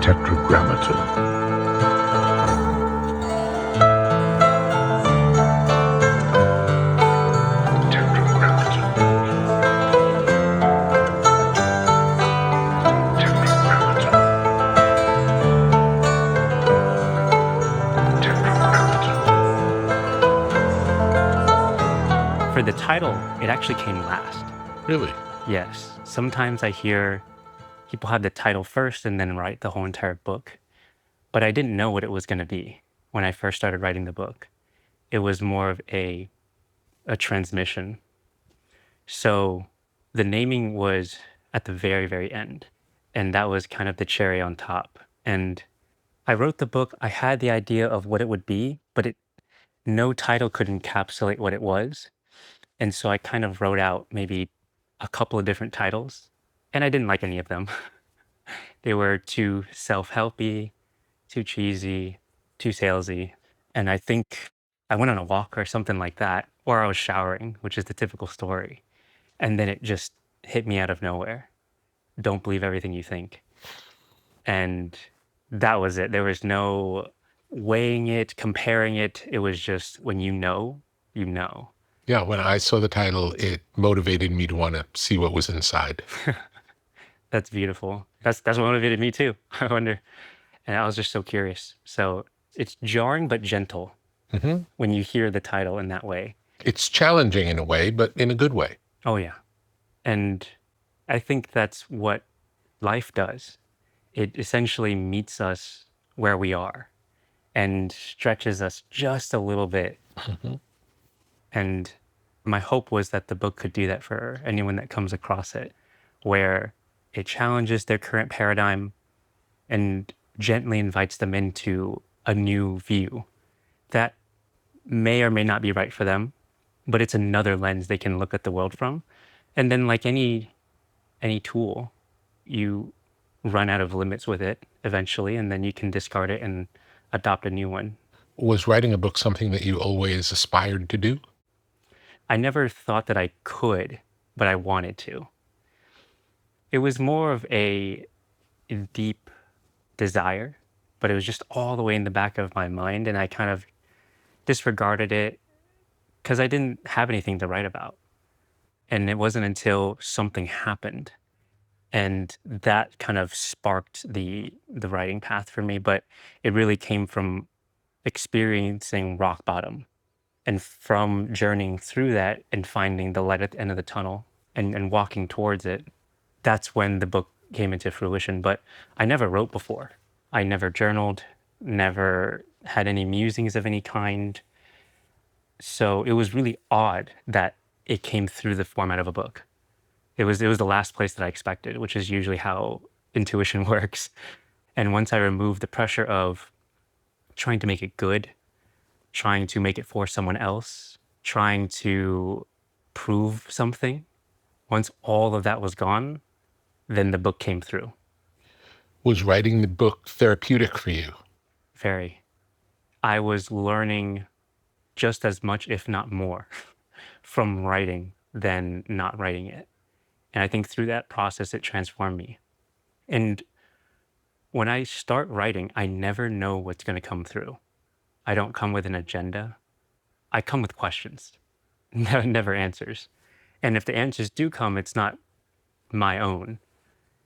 Tetragrammaton. Tetragrammaton. Tetragrammaton. Tetragrammaton. For the title, it actually came last. Really? Yes. Sometimes I hear people have the title first and then write the whole entire book. But I didn't know what it was going to be when I first started writing the book. It was more of a transmission. So the naming was at the very, very end. And that was kind of the cherry on top. And I wrote the book, I had the idea of what it would be, but no title could encapsulate what it was. And so I kind of wrote out maybe a couple of different titles, and I didn't like any of them. They were too self-helpy, too cheesy, too salesy. And I think I went on a walk or something like that, or I was showering, which is the typical story. And then it just hit me out of nowhere. Don't believe everything you think. And that was it. There was no weighing it, comparing it. It was just when you know, you know. Yeah, when I saw the title, it motivated me to want to see what was inside. That's beautiful. That's what motivated me too. I wonder. And I was just so curious. So it's jarring but gentle Hmm. when you hear the title in that way. It's challenging in a way, but in a good way. Oh yeah. And I think that's what life does. It essentially meets us where we are and stretches us just a little bit. Hmm. And my hope was that the book could do that for anyone that comes across it, where it challenges their current paradigm and gently invites them into a new view that may or may not be right for them, but it's another lens they can look at the world from. And then like any tool, you run out of limits with it eventually, and then you can discard it and adopt a new one. Was writing a book something that you always aspired to do? I never thought that I could, but I wanted to. It was more of a deep desire, but it was just all the way in the back of my mind, and I kind of disregarded it because I didn't have anything to write about. And it wasn't until something happened and that kind of sparked the writing path for me, but it really came from experiencing rock bottom and from journeying through that and finding the light at the end of the tunnel and walking towards it. That's when the book came into fruition. But I never wrote before. I never journaled, never had any musings of any kind. So it was really odd that it came through the format of a book. It was the last place that I expected, which is usually how intuition works. And once I removed the pressure of trying to make it good, trying to make it for someone else, trying to prove something, once all of that was gone, then the book came through. Was writing the book therapeutic for you? Very. I was learning just as much, if not more, from writing than not writing it. And I think through that process, it transformed me. And when I start writing, I never know what's going to come through. I don't come with an agenda. I come with questions, never answers. And if the answers do come, it's not my own.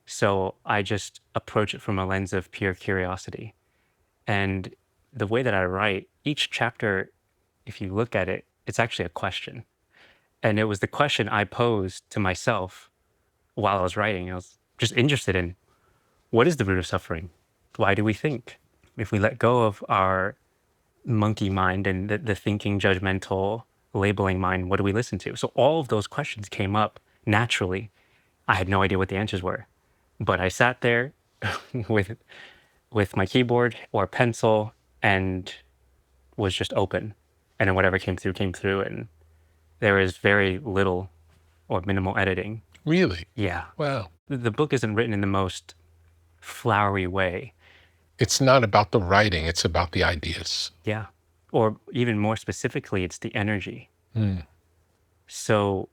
So I just approach it from a lens of pure curiosity. And the way that I write, each chapter, if you look at it, it's actually a question. And it was the question I posed to myself while I was writing. I was just interested in what is the root of suffering? Why do we think? If we let go of our monkey mind and the thinking, judgmental, labeling mind, what do we listen to? So all of those questions came up naturally. I had no idea what the answers were, but I sat there with my keyboard or pencil and was just open. And then whatever came through, came through. And there is very little or minimal editing. Really? Yeah. Wow. The book isn't written in the most flowery way. It's not about the writing, it's about the ideas. Yeah. Or even more specifically, it's the energy. Mm. So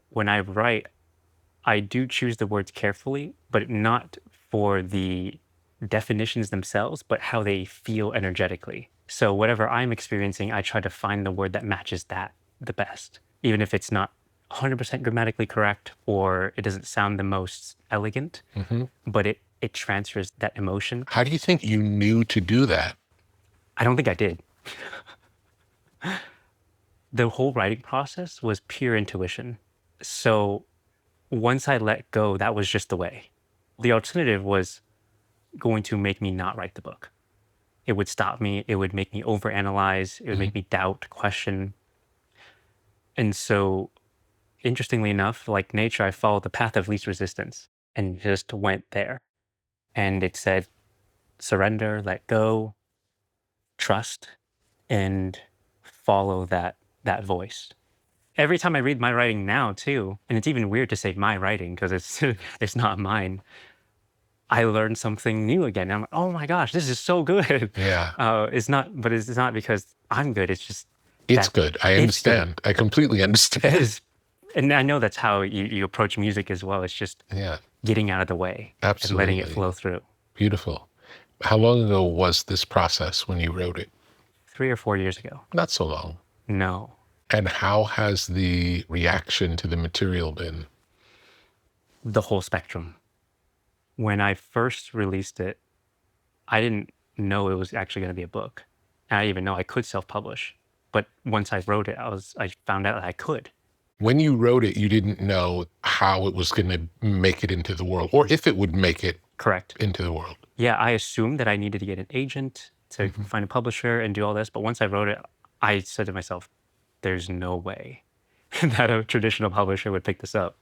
when I write, I do choose the words carefully, but not for the definitions themselves, but how they feel energetically. So whatever I'm experiencing, I try to find the word that matches that the best, even if it's not 100% grammatically correct or it doesn't sound the most elegant, Hmm. but it transfers that emotion. How do you think you knew to do that? I don't think I did. The whole writing process was pure intuition. So once I let go, that was just the way. The alternative was going to make me not write the book. It would stop me. It would make me overanalyze. It would Mhm. make me doubt, question. And so, interestingly enough, like nature, I followed the path of least resistance and just went there. And it said, surrender, let go, trust, and follow that voice. Every time I read my writing now, too, and it's even weird to say my writing because it's it's not mine. I learned something new again. I'm like, oh my gosh, this is so good. Yeah, It's not, but it's not because I'm good. It's just it's that good. I it's good. understand. I completely It understand. is, and I know that's how you approach music as well. It's just Yeah, getting out of the way and letting it absolutely. flow through. Beautiful. How long ago was this process when you wrote it? 3 or 4 years ago. Not so long. No, And how has the reaction to the material been? the whole spectrum. When I first released it, I didn't know it was actually going to be a book. And I didn't even know I could self-publish. But once I wrote it, I found out that I could. When you wrote it, you didn't know how it was going to make it into the world or if it would make it Correct. into the world. Yeah, I assumed that I needed to get an agent to Hmm. find a publisher and do all this. But once I wrote it, I said to myself, there's no way that a traditional publisher would pick this up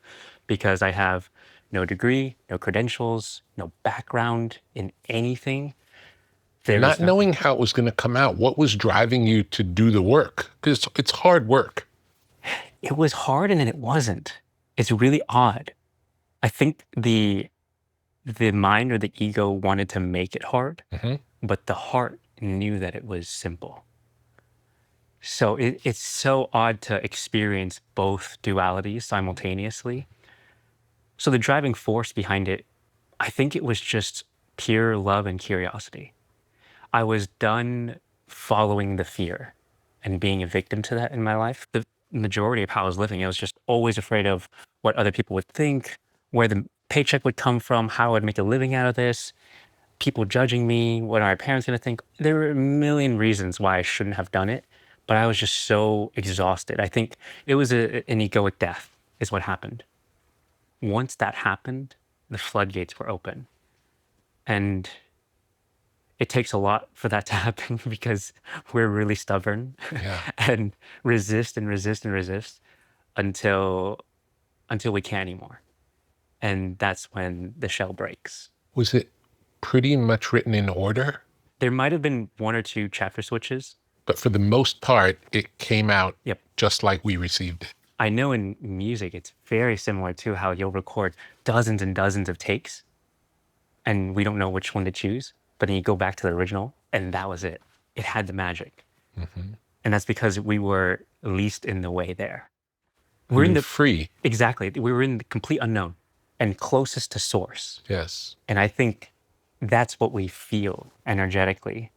because I have no degree, no credentials, no background in anything. There Not was no, knowing how it was going to come out, what was driving you to do the work? Because it's hard work. it was hard and then it wasn't. It's really odd. I think the mind or the ego wanted to make it hard, Hmm. but the heart knew that it was simple. So it's so odd to experience both dualities simultaneously. So the driving force behind it, I think it was just pure love and curiosity. I was done following the fear and being a victim to that in my life. The majority of how I was living, I was just always afraid of what other people would think, where the paycheck would come from, how I'd make a living out of this, people judging me, what are my parents going to think? There were a million reasons why I shouldn't have done it, but I was just so exhausted. I think it was an egoic death, is what happened. Once that happened, the floodgates were open. And it takes a lot for that to happen because we're really stubborn Yeah. and resist and resist and resist until we can't anymore. And that's when the shell breaks. Was it pretty much written in order? There might have been one or two chapter switches. But for the most part, it came out Yep. just like we received it. I know in music it's very similar to how you'll record dozens and dozens of takes and we don't know which one to choose, but then you go back to the original and that was it. It had the magic. Hmm. And that's because we were least in the way there. We're You in were the free. exactly. We were in the complete unknown and closest to source. Yes. And I think that's what we feel energetically.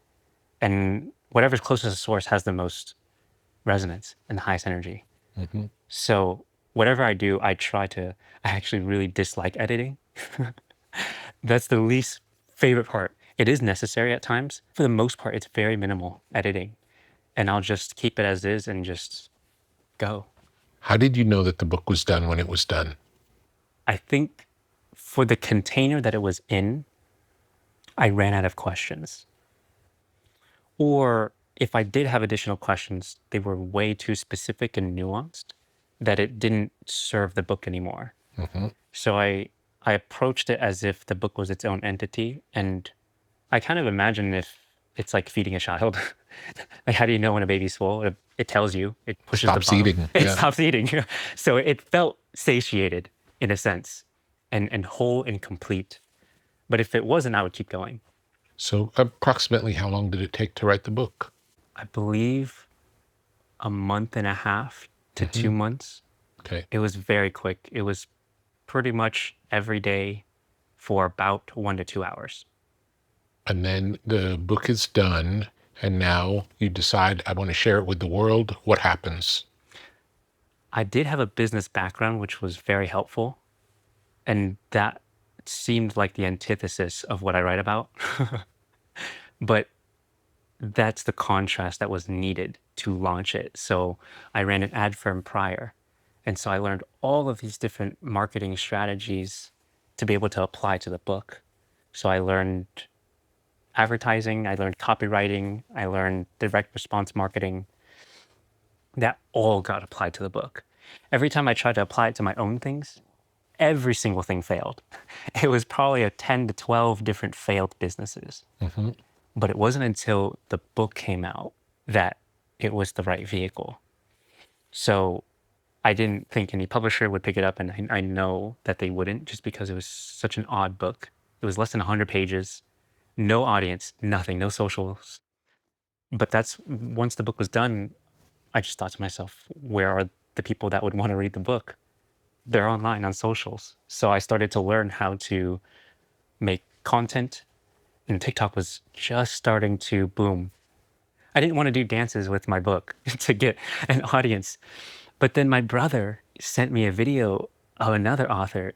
And whatever's closest to source has the most resonance and the highest energy. Hmm. So whatever I do, I actually really dislike editing. That's the least favorite part. It is necessary at times. For the most part, it's very minimal editing. And I'll just keep it as is and just go. How did you know that the book was done when it was done? I think for the container that it was in, I ran out of questions. Or if I did have additional questions, they were way too specific and nuanced that it didn't serve the book anymore. Hmm. So I approached it as if the book was its own entity. And I kind of imagine if it's like feeding a child. Like, how do you know when a baby's full? It tells you, it pushes the Stops bottle, eating. it Yeah. stops eating. So it felt satiated in a sense and whole and complete. But if it wasn't, I would keep going. So approximately how long did it take to write the book? I believe a month and a half to Hmm. 2 months. Okay. It was very quick. It was pretty much every day for about 1 to 2 hours. And then the book is done, and now you decide, I want to share it with the world. What happens? I did have a business background, which was very helpful. And that seemed like the antithesis of what I write about. But that's the contrast that was needed to launch it. So I ran an ad firm prior. And so I learned all of these different marketing strategies to be able to apply to the book. So I learned advertising, I learned copywriting, I learned direct response marketing. That all got applied to the book. Every time I tried to apply it to my own things, every single thing failed. It was probably a 10 to 12 different failed businesses. Hmm. But it wasn't until the book came out that it was the right vehicle. So I didn't think any publisher would pick it up, and I know that they wouldn't just because it was such an odd book. It was less than 100 pages, no audience, nothing, no socials. But that's once the book was done, I just thought to myself, where are the people that would want to read the book? They're online on socials. So I started to learn how to make content, and TikTok was just starting to boom. I didn't want to do dances with my book to get an audience. But then my brother sent me a video of another author,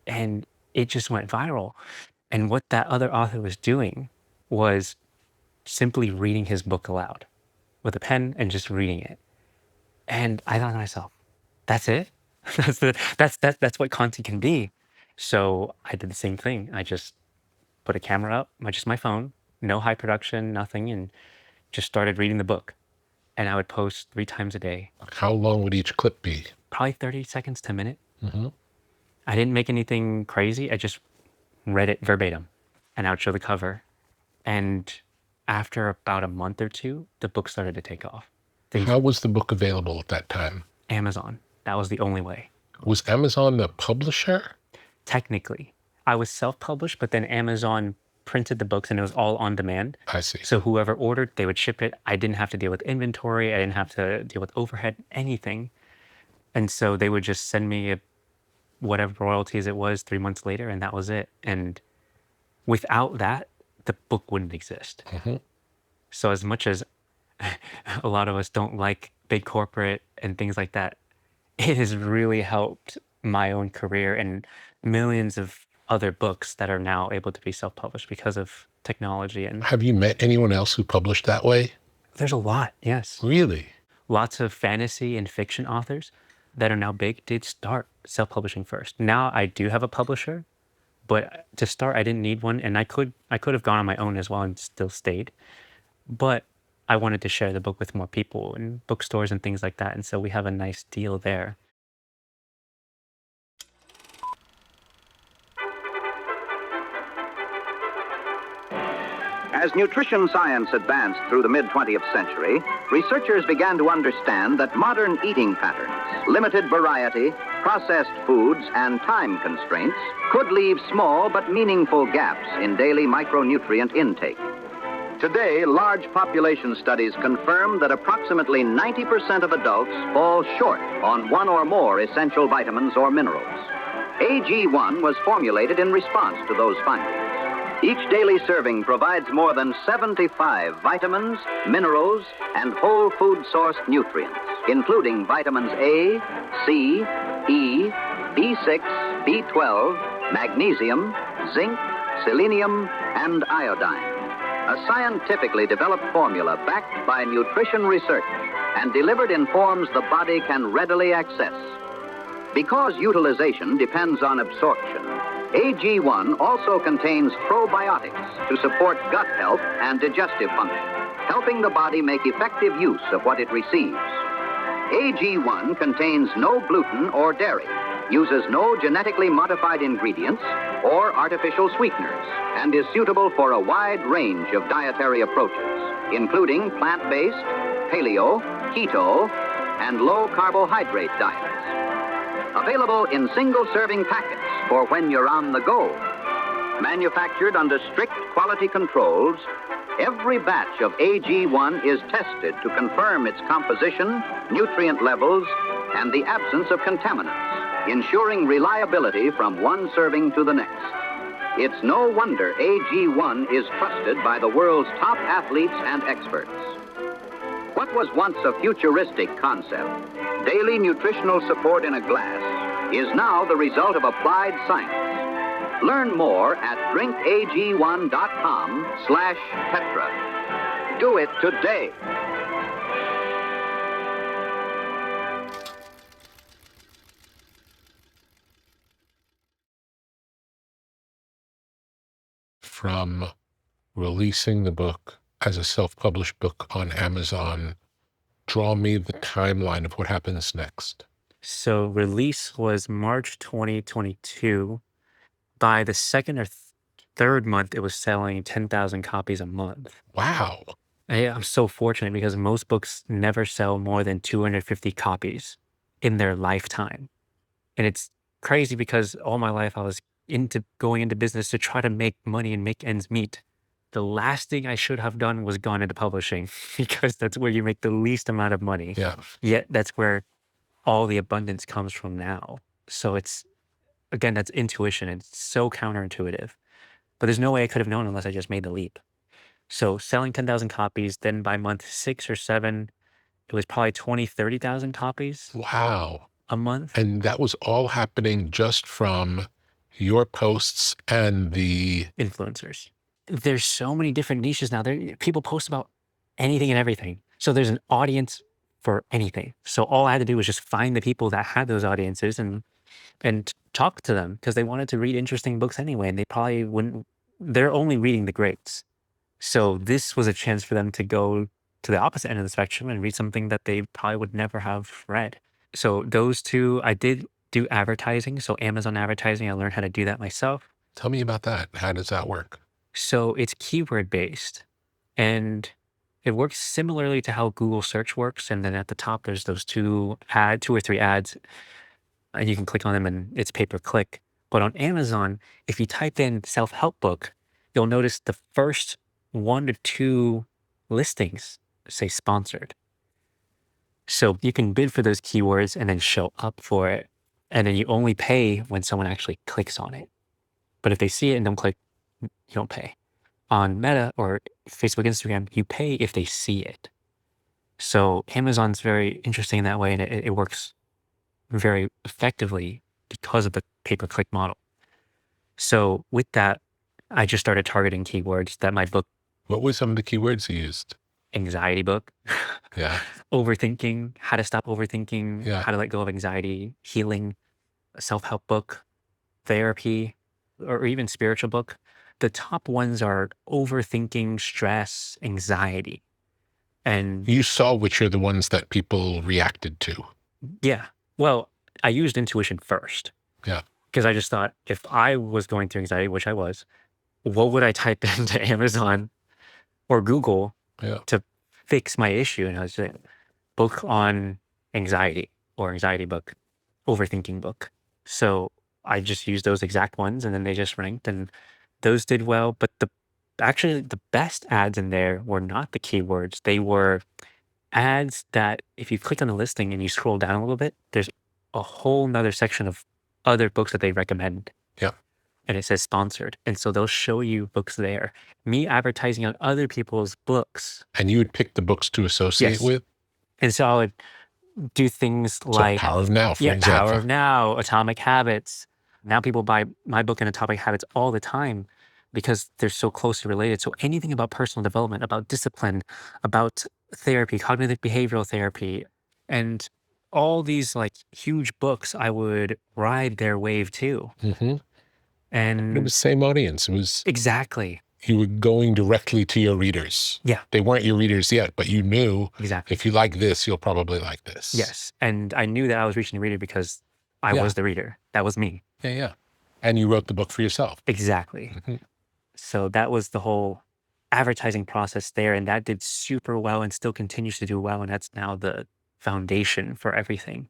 and it just went viral. And what that other author was doing was simply reading his book aloud with a pen and just reading it. And I thought to myself, that's it? That's what content can be. So I did the same thing. I just put a camera up, just my phone, no high production, nothing, and just started reading the book. And I would post 3 times a day, How long would each clip be? probably 30 seconds to a minute. Hmm. I didn't make anything crazy. I just read it verbatim, and I would show the cover. And after about a month or two, the book started to take off. Things, How was the book available at that time? Amazon, that was the only way. Was Amazon the publisher? Technically, I was self-published, but then Amazon printed the books and it was all on demand. I see. So whoever ordered, they would ship it. I didn't have to deal with inventory. I didn't have to deal with overhead, anything. And so they would just send me whatever royalties it was 3 months later, and that was it. And without that, the book wouldn't exist. Hmm. So as much as a lot of us don't like big corporate and things like that, it has really helped my own career and millions of other books that are now able to be self-published because of technology. And Have you met anyone else who published that way? there's a lot, yes. Really? Lots of fantasy and fiction authors that are now big did start self-publishing first. Now I do have a publisher, but to start I didn't need one, and I could have gone on my own as well and still stayed. But I wanted to share the book with more people and bookstores and things like that, and so we have a nice deal there. As nutrition science advanced through the mid-20th century, researchers began to understand that modern eating patterns, limited variety, processed foods, and time constraints could leave small but meaningful gaps in daily micronutrient intake. Today, large population studies confirm that approximately 90% of adults fall short on one or more essential vitamins or minerals. AG1 was formulated in response to those findings. Each daily serving provides more than 75 vitamins, minerals, and whole food sourced nutrients, including vitamins A, C, E, B6, B12, magnesium, zinc, selenium, and iodine. A scientifically developed formula backed by nutrition research and delivered in forms the body can readily access. Because utilization depends on absorption, AG1 also contains probiotics to support gut health and digestive function, helping the body make effective use of what it receives. AG1 contains no gluten or dairy, uses no genetically modified ingredients or artificial sweeteners, and is suitable for a wide range of dietary approaches, including plant-based, paleo, keto, and low-carbohydrate diets. Available in single-serving packets for when you're on the go. Manufactured under strict quality controls, every batch of AG1 is tested to confirm its composition, nutrient levels, and the absence of contaminants, ensuring reliability from one serving to the next. It's no wonder AG1 is trusted by the world's top athletes and experts. What was once a futuristic concept, daily nutritional support in a glass, is now the result of applied science. Learn more at drinkag1.com/Petra. Do it today. From releasing the book as a self-published book on Amazon, draw me the timeline of what happens next. So release was March 2022. By the second or third month, it was selling 10,000 copies a month. Wow. I'm so fortunate because most books never sell more than 250 copies in their lifetime. And it's crazy because all my life I was going into business to try to make money and make ends meet. The last thing I should have done was gone into publishing because that's where you make the least amount of money. Yeah. Yet that's where all the abundance comes from now. So it's, again, that's intuition. It's so counterintuitive. But there's no way I could have known unless I just made the leap. So selling 10,000 copies, then by month 6 or 7, it was probably 20, 30,000 copies Wow. a month. And that was all happening just from your posts and the Influencers. There's so many different niches now. People post about anything and everything. So there's an audience for anything. So all I had to do was just find the people that had those audiences and talk to them because they wanted to read interesting books anyway. And they probably wouldn't, they're only reading the greats. So this was a chance for them to go to the opposite end of the spectrum and read something that they probably would never have read. So those two, I did do advertising. So Amazon advertising, I learned how to do that myself. Tell me about that. How does that work? So it's keyword based and it works similarly to how Google search works. And then at the top, there's those two or three ads and you can click on them and it's pay per click. But on Amazon, if you type in self-help book, you'll notice the first 1 to 2 listings say sponsored. So you can bid for those keywords and then show up for it. And then you only pay when someone actually clicks on it. But if they see it and don't click, you don't pay. On Meta or Facebook, Instagram, you pay if they see it. So Amazon's very interesting in that way, and it works very effectively because of the pay-per-click model. So with that, I just started targeting keywords that my book. What were some of the keywords you used? Anxiety book. Yeah. Overthinking, how to stop overthinking, Yeah. how to let go of anxiety, healing, a self-help book, therapy, or even spiritual book. The top ones are overthinking, stress, anxiety. And You saw which are the ones that people reacted to. yeah, well, I used intuition first. Yeah. Because I just thought if I was going through anxiety, which I was, what would I type into Amazon or Google Yeah. to fix my issue? And I was like, book on anxiety or anxiety book, overthinking book. So I just used those exact ones and then they just ranked and those did well. But actually the best ads in there were not the keywords. They were ads that if you click on the listing and you scroll down a little bit, there's a whole nother section of other books that they recommend. Yeah. And it says sponsored. And so they'll show you books there. Me advertising on other people's books. And you would pick the books to associate Yes. with? And so I would do things like Power of Now, for example. Power of Now, Atomic Habits. Now people buy my book and Atomic Habits all the time because they're so closely related. So anything about personal development, about discipline, about therapy, cognitive behavioral therapy, and all these like huge books, I would ride their wave too. Mm-hmm. And it was the same audience. It was exactly. You were going directly to your readers. Yeah. They weren't your readers yet, but you knew exactly. If you like this, you'll probably like this. Yes. And I knew that I was reaching the reader because I was the reader. That was me. Yeah, yeah. And you wrote the book for yourself. Exactly. Mm-hmm. So that was the whole advertising process there. And that did super well and still continues to do well. And that's now the foundation for everything.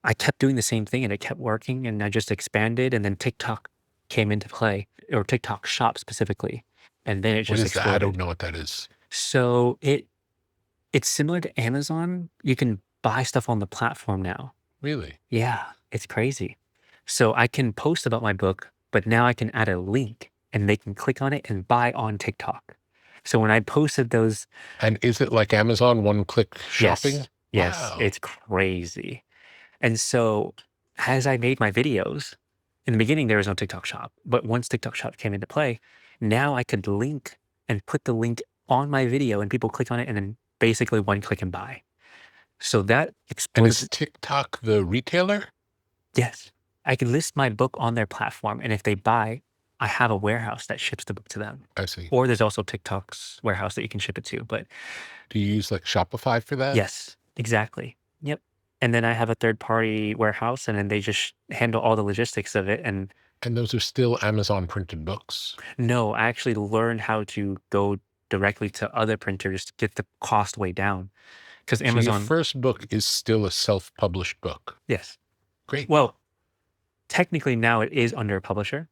I kept doing the same thing and it kept working and I just expanded and then TikTok came into play, or TikTok Shop specifically. And then it just exploded. That? I don't know what that is. So it's similar to Amazon. You can buy stuff on the platform now. Really? Yeah, it's crazy. So I can post about my book but now I can add a link and they can click on it and buy on TikTok. So when I posted those, And is it like Amazon one-click shopping? yes, Wow. it's crazy. And so as I made my videos, in the beginning, there was no TikTok shop, but once TikTok shop came into play, now I could link and put the link on my video and people click on it and then basically one click and buy. So that And exploded. is TikTok the retailer? Yes. I can list my book on their platform, and if they buy, I have a warehouse that ships the book to them. I see. Or there's also TikTok's warehouse that you can ship it to. But Do you use like Shopify for that? yes, exactly. Yep. And then I have a third-party warehouse, and then they just handle all the logistics of it. And And those are still Amazon printed books. no, I actually learned how to go directly to other printers to get the cost way down. Because So your Amazon, first book is still a self-published book. yes. Great. Well, technically now it is under a publisher,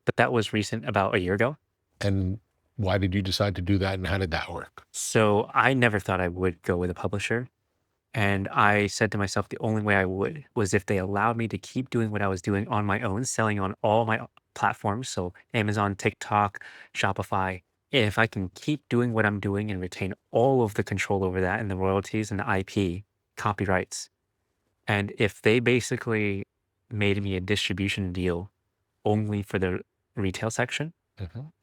but that was recent, about a year ago. And why did you decide to do that, and how did that work? So I never thought I would go with a publisher. And I said to myself, the only way I would was if they allowed me to keep doing what I was doing on my own, selling on all my platforms. So Amazon, TikTok, Shopify. If I can keep doing what I'm doing and retain all of the control over that and the royalties and the IP, copyrights. And if they basically made me a distribution deal only for the retail section,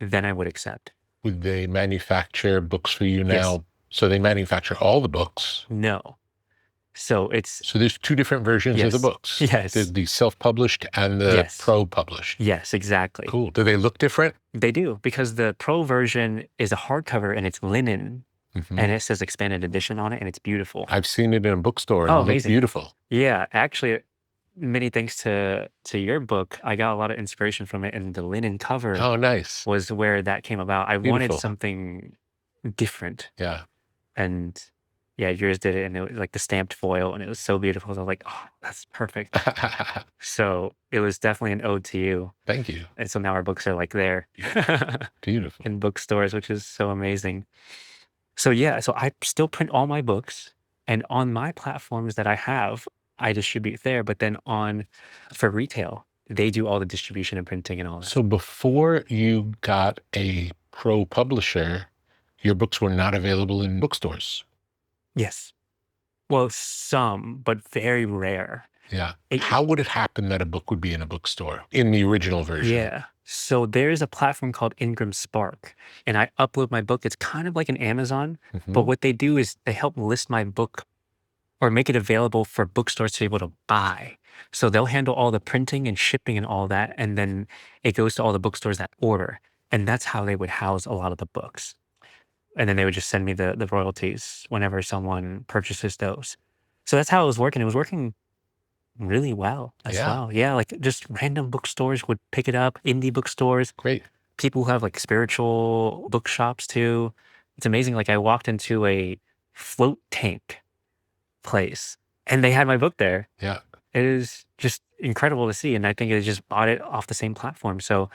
then I would accept. Would they manufacture books for you Yes. now? So they manufacture all the books. No. So it's, So there's two different versions of the Yes. books. Yes. There's the self-published and the Yes. pro-published. yes, exactly. Cool. Do they look different? They do, because the pro version is a hardcover and it's linen and it says expanded edition on it and it's beautiful. I've seen it in a bookstore and Oh, it looks amazing. beautiful. Yeah, actually, many thanks to your book, I got a lot of inspiration from it, and the linen cover Oh, nice. was where that came about. I wanted Beautiful. something different, Yeah. and yeah, yours did it, and it was like the stamped foil, and it was so beautiful. So I was like, oh, that's perfect. So it was definitely an ode to you, Thank you. and so now our books are like there Beautiful. in bookstores, which is so amazing. So yeah, so I still print all my books, and on my platforms that I have, I distribute there. But then for retail, they do all the distribution and printing and all that. So before you got a pro publisher, your books were not available in bookstores. Yes. Well, some, but very rare. Yeah. It- How would it happen that a book would be in a bookstore in the original version? Yeah. So there's a platform called Ingram Spark, and I upload my book. It's kind of like an Amazon, but what they do is they help list my book or make it available for bookstores to be able to buy. So they'll handle all the printing and shipping and all that, and then it goes to all the bookstores that order. And that's how they would house a lot of the books. And then they would just send me the royalties whenever someone purchases those. So that's how it was working. It was working really well as Yeah. well. Yeah, like just random bookstores would pick it up, indie bookstores, Great. people who have like spiritual bookshops too. It's amazing. Like I walked into a float tank place and they had my book there. Yeah. It is just incredible to see. And I think they just bought it off the same platform. So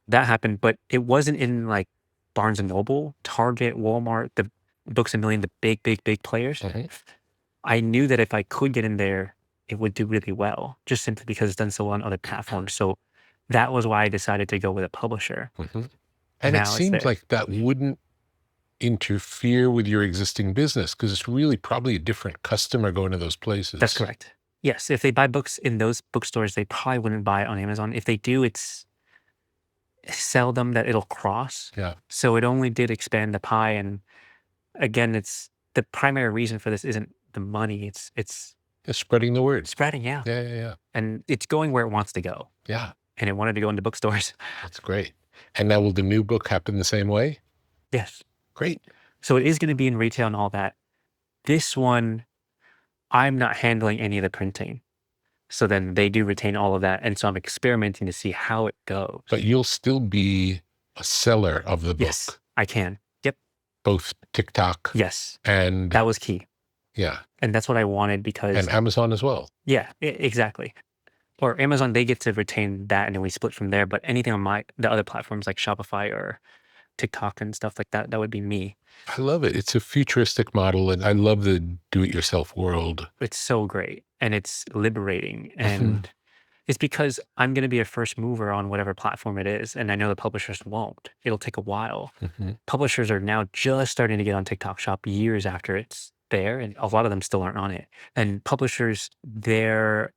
that happened, but it wasn't in like Barnes and Noble, Target, Walmart, the Books A Million, the big players. I knew that if I could get in there, it would do really well, just simply because it's done so well on other platforms. So that was why I decided to go with a publisher. And Now it it's seems there. like that wouldn't interfere with your existing business because it's really probably a different customer going to those places. That's correct. Yes, if they buy books in those bookstores, they probably wouldn't buy it on Amazon. If they do, it's seldom that it'll cross. Yeah. So it only did expand the pie. And again, it's the primary reason for this isn't the money. It's It's spreading the word. spreading, yeah. Yeah. And it's going where it wants to go. Yeah. And it wanted to go into bookstores. That's great. And now will the new book happen the same way? Yes. Great. So it is going to be in retail and all that. This one, I'm not handling any of the printing. So then they do retain all of that. And so I'm experimenting to see how it goes. But you'll still be a seller of the book. Yes, I can. Yep. Both TikTok Yes. and That was key. yeah, And that's what I wanted because, and Amazon as well. yeah, exactly. Or Amazon, they get to retain that and then we split from there. But anything on the other platforms like Shopify or TikTok and stuff like that, that would be me. I love it. It's a futuristic model, and I love the do-it-yourself world. It's so great and it's liberating and It's because I'm going to be a first mover on whatever platform it is, and I know the publishers won't. It'll take a while. Hmm. Publishers are now just starting to get on TikTok Shop years after it's there, and a lot of them still aren't on it. And publishers, their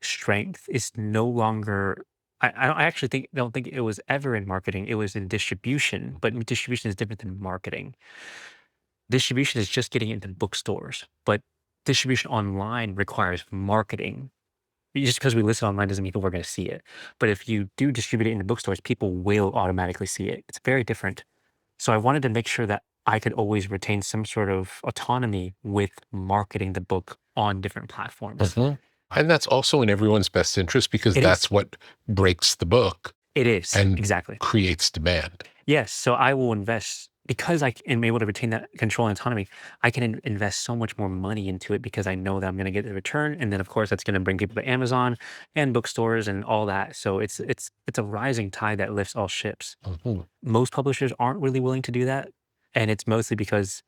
strength is no longer. I actually don't think it was ever in marketing. It was in distribution, but distribution is different than marketing. Distribution is just getting into bookstores, but distribution online requires marketing. Just because we list it online doesn't mean people are going to see it. But if you do distribute it in the bookstores, people will automatically see it. It's very different. So I wanted to make sure that I could always retain some sort of autonomy with marketing the book on different platforms. Hmm. And that's also in everyone's best interest because It that's is. what breaks the book It is. and Exactly. creates demand. Yes. So I will invest because I am able to retain that control and autonomy. I can invest so much more money into it because I know that I'm going to get the return, and then of course that's going to bring people to Amazon and bookstores and all that. So it's a rising tide that lifts all ships. Mhm. Most publishers aren't really willing to do that, and it's mostly because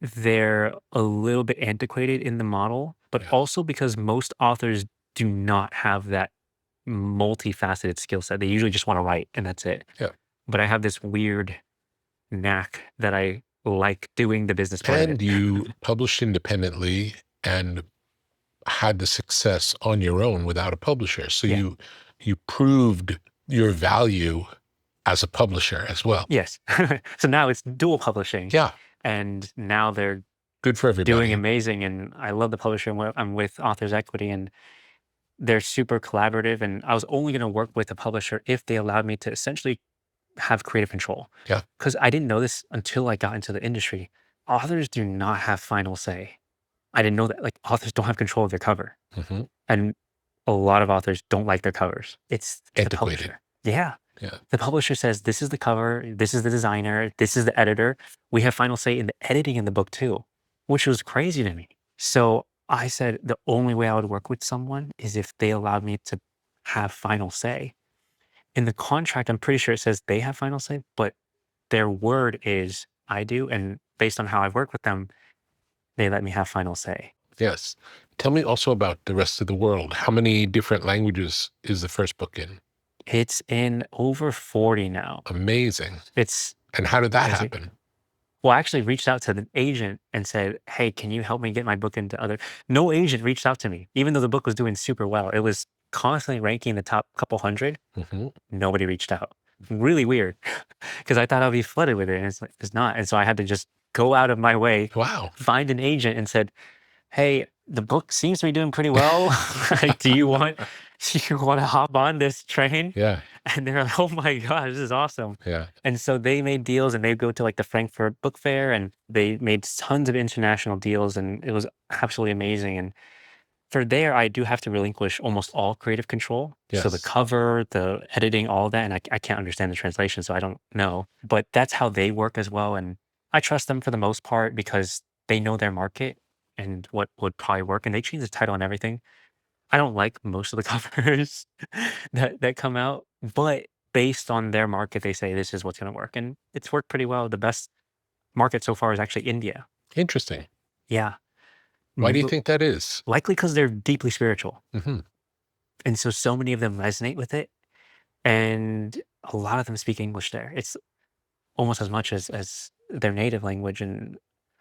they're a little bit antiquated in the model, but Yeah. also because most authors do not have that multifaceted skill set. They usually just want to write and that's it. Yeah. But I have this weird knack that I like doing the business part of And it. you published independently and had the success on your own without a publisher. So Yeah. you proved your value as a publisher as well. Yes. So now it's dual publishing. Yeah. And now they're Good for everybody. doing amazing. And I love the publisher I'm with Authors Equity, and they're super collaborative. And I was only going to work with a publisher if they allowed me to essentially have creative control. Yeah. Because I didn't know this until I got into the industry. Authors do not have final say. I didn't know that. Like, authors don't have control of their cover. Hmm. And a lot of authors don't like their covers. It's the Antiquated. publisher. Yeah. Yeah. The publisher says, this is the cover, this is the designer, this is the editor. We have final say in the editing in the book too, which was crazy to me. So I said the only way I would work with someone is if they allowed me to have final say. In the contract, I'm pretty sure it says they have final say, but their word is I do. And based on how I've worked with them, they let me have final say. Yes. Tell me also about the rest of the world. How many different languages is the first book in? It's in over 40 now. Amazing. It's And how did that crazy. happen? Well, I actually reached out to the agent and said, hey, can you help me get my book into other? No agent reached out to me, even though the book was doing super well. It was constantly ranking the top couple hundred. Hmm. Nobody reached out. Really weird, because I thought I'd be flooded with it, and it's not. And so I had to just go out of my way, Wow. find an agent, and said, hey, the book seems to be doing pretty well. Like, do you want to hop on this train? Yeah. And they're like, oh my gosh, this is awesome. Yeah. And so they made deals, and they'd go to like the Frankfurt Book Fair, and they made tons of international deals, and it was absolutely amazing. And for there, I do have to relinquish almost all creative control. So the Yes. cover, the editing, all that, and I can't understand the translation, so I don't know. But that's how they work as well. And I trust them for the most part because they know their market and what would probably work. And they change the title and everything. I don't like most of the covers that come out, but based on their market, they say this is what's going to work, and it's worked pretty well. The best market so far is actually India. Interesting. Yeah, Why do you think that is? likely because they're deeply spiritual, Hmm. and so many of them resonate with it, and a lot of them speak English there. It's almost as much as their native language, and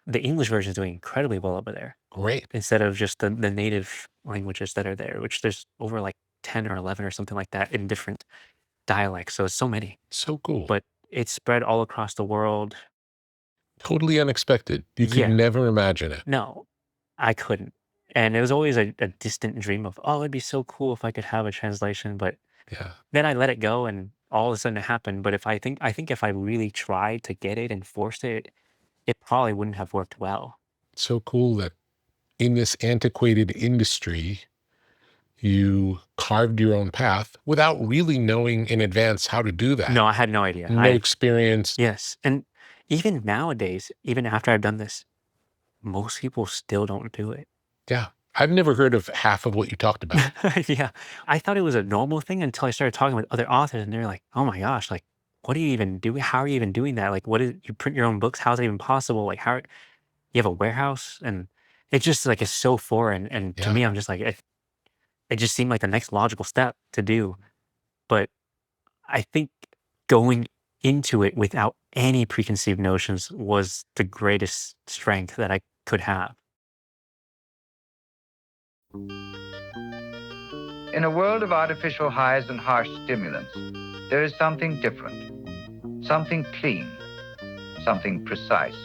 the English version is doing incredibly well over there Great. instead of just the native languages that are there, which there's over like 10 or 11 or something like that in different dialects. So it's so many, So cool. but it's spread all across the world. Totally unexpected. You could Yeah. never imagine it. No, I couldn't. And it was always a distant dream of, oh, it'd be so cool if I could have a translation. But Yeah. then I let it go, and all of a sudden it happened. But I think if I really tried to get it and forced it, it probably wouldn't have worked well. So cool that in this antiquated industry, you carved your own path without really knowing in advance how to do that. No, I had no idea. No experience. Yes. And even nowadays, even after I've done this, most people still don't do it. Yeah. I've never heard of half of what you talked about. Yeah. I thought it was a normal thing until I started talking with other authors, and they're like, oh my gosh, like, what are you even doing? How are you even doing that? Like, you print your own books? How's that even possible? Like, how you have a warehouse? And it just like is so foreign. And to Yeah. me, I'm just like, it just seemed like the next logical step to do. But I think going into it without any preconceived notions was the greatest strength that I could have. In a world of artificial highs and harsh stimulants, there is something different, something clean, something precise.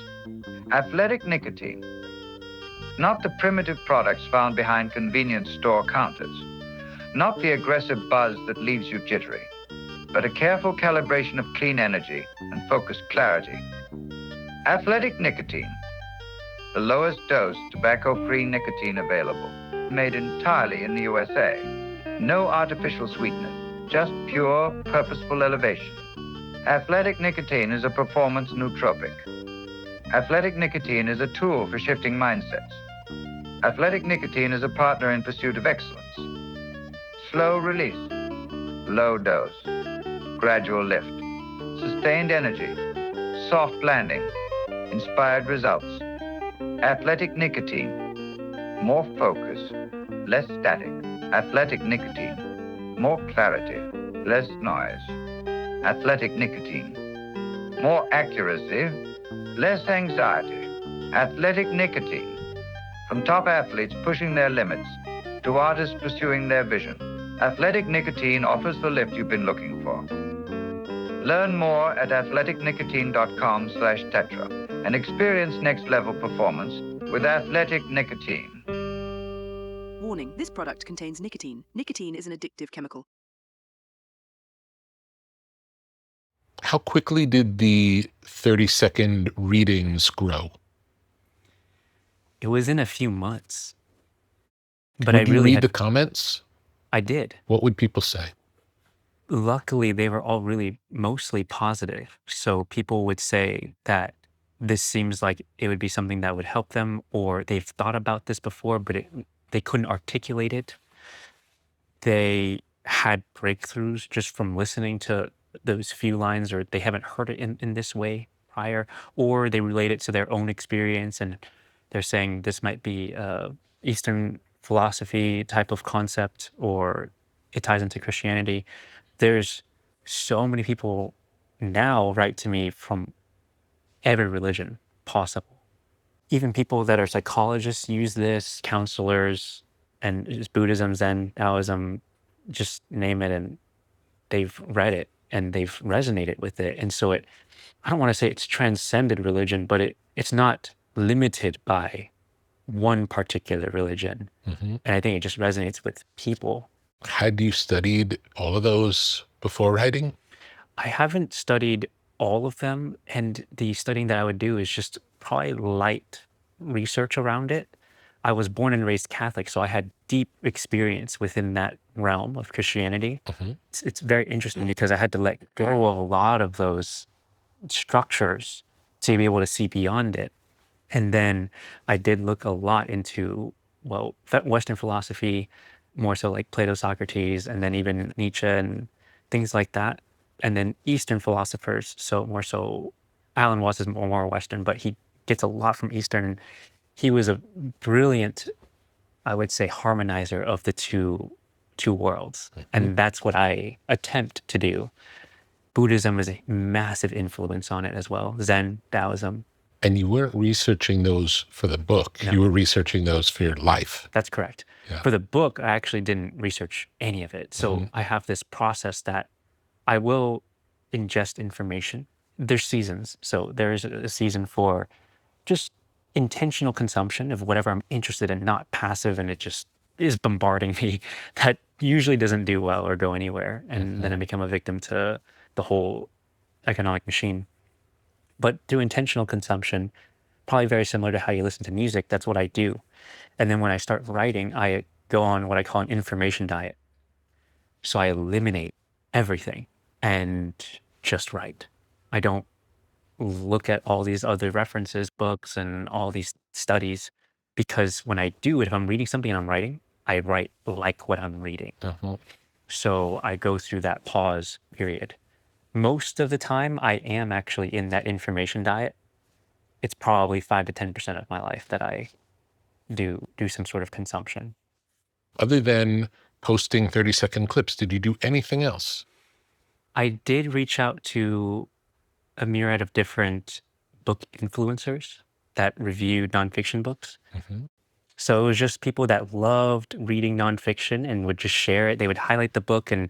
Athletic nicotine. Not the primitive products found behind convenience store counters. Not the aggressive buzz that leaves you jittery, but a careful calibration of clean energy and focused clarity. Athletic nicotine. The lowest dose tobacco-free nicotine available. Made entirely in the USA. No artificial sweetener, just pure, purposeful elevation. Athletic nicotine is a performance nootropic. Athletic nicotine is a tool for shifting mindsets. Athletic nicotine is a partner in pursuit of excellence. Slow release, low dose, gradual lift, sustained energy, soft landing, inspired results. Athletic nicotine, more focus, less static. Athletic nicotine, more clarity, less noise. Athletic nicotine, more accuracy, less anxiety. Athletic nicotine, from top athletes pushing their limits to artists pursuing their vision. Athletic nicotine offers the lift you've been looking for. Learn more at athleticnicotine.com/tetra and experience next level performance with Athletic Nicotine. Warning, this product contains nicotine. Nicotine is an addictive chemical. How quickly did the 30-second readings grow? It was in a few months. But Would I you really read the comments? I did. What would people say? Luckily, they were all really mostly positive. So people would say that this seems like it would be something that would help them, or they've thought about this before, but they couldn't articulate it. They had breakthroughs just from listening to those few lines, or they haven't heard it in this way prior, or they relate it to their own experience and they're saying this might be Eastern philosophy type of concept, or it ties into Christianity. There's so many people now write to me from every religion possible. Even people that are psychologists use this, counselors, and just Buddhism, Zen, Taoism, just name it, and they've read it and they've resonated with it. And so I don't want to say it's transcended religion, but it's not limited by one particular religion. Mm-hmm. And I think it just resonates with people. Had you studied all of those before writing? I haven't studied all of them, and the studying that I would do is just probably light research around it. I was born and raised Catholic, so I had deep experience within that realm of Christianity. Mm-hmm. It's very interesting because I had to let go of a lot of those structures to be able to see beyond it. And then I did look a lot into, well, Western philosophy, more so like Plato, Socrates, and then even Nietzsche and things like that. And then Eastern philosophers, so more so Alan Watts is more Western, but he gets a lot from Eastern. He was a brilliant, I would say, harmonizer of the two worlds. Mm-hmm. And that's what I attempt to do. Buddhism is a massive influence on it as well. Zen, Taoism. And you weren't researching those for the book. No. You were researching those for your life. That's correct. Yeah. For the book, I actually didn't research any of it. So I have this process that I will ingest information. There's seasons. So there is a season for just intentional consumption of whatever I'm interested in, not passive, and it just is bombarding me. That usually doesn't do well or go anywhere. And then I become a victim to the whole economic machine. But through intentional consumption, probably very similar to how you listen to music, that's what I do. And then when I start writing, I go on what I call an information diet. So I eliminate everything and just write. I don't look at all these other references, books, and all these studies, because when I do it, if I'm reading something and I'm writing, I write like what I'm reading. Uh-huh. So I go through that pause period. Most of the time, I am actually in that information diet. It's probably 5 to 10% of my life that I do some sort of consumption. Other than posting 30-second clips? Did you do anything else? I did reach out to a myriad of different book influencers that reviewed nonfiction books. Mhm. So it was just people that loved reading nonfiction and would just share it. They would highlight the book and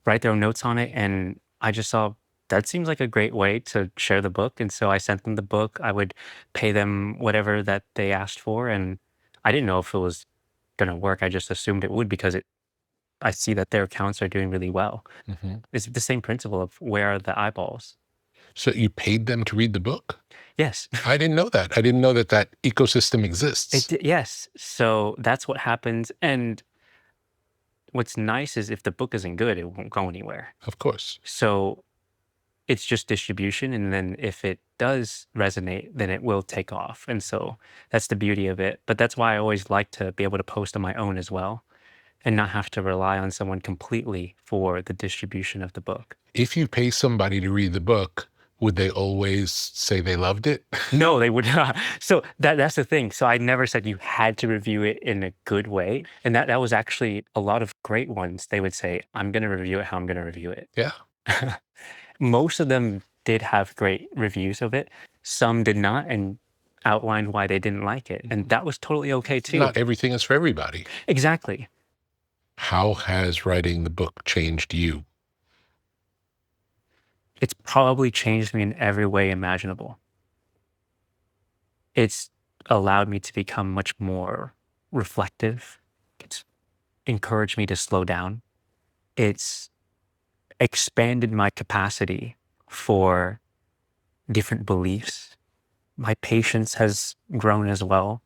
write their own notes on it. And I just saw that seems like a great way to share the book. And so I sent them the book. I would pay them whatever that they asked for. And I didn't know if it was going to work. I just assumed it would because I see that their accounts are doing really well. Mhm. It's the same principle of where are the eyeballs. So you paid them to read the book? Yes. I didn't know that. I didn't know that that ecosystem exists. Yes. So that's what happens. And what's nice is if the book isn't good, it won't go anywhere. Of course. So it's just distribution. And then if it does resonate, then it will take off. And so that's the beauty of it. But that's why I always like to be able to post on my own as well and not have to rely on someone completely for the distribution of the book. If you pay somebody to read the book, would they always say they loved it? No, they would not. So that's the thing. So I never said you had to review it in a good way. And that was actually a lot of great ones. They would say, I'm going to review it how I'm going to review it. Yeah. Most of them did have great reviews of it. Some did not and outlined why they didn't like it. And that was totally okay too. Not everything is for everybody. Exactly. How has writing the book changed you? It's probably changed me in every way imaginable. It's allowed me to become much more reflective. It's encouraged me to slow down. It's expanded my capacity for different beliefs. My patience has grown as well.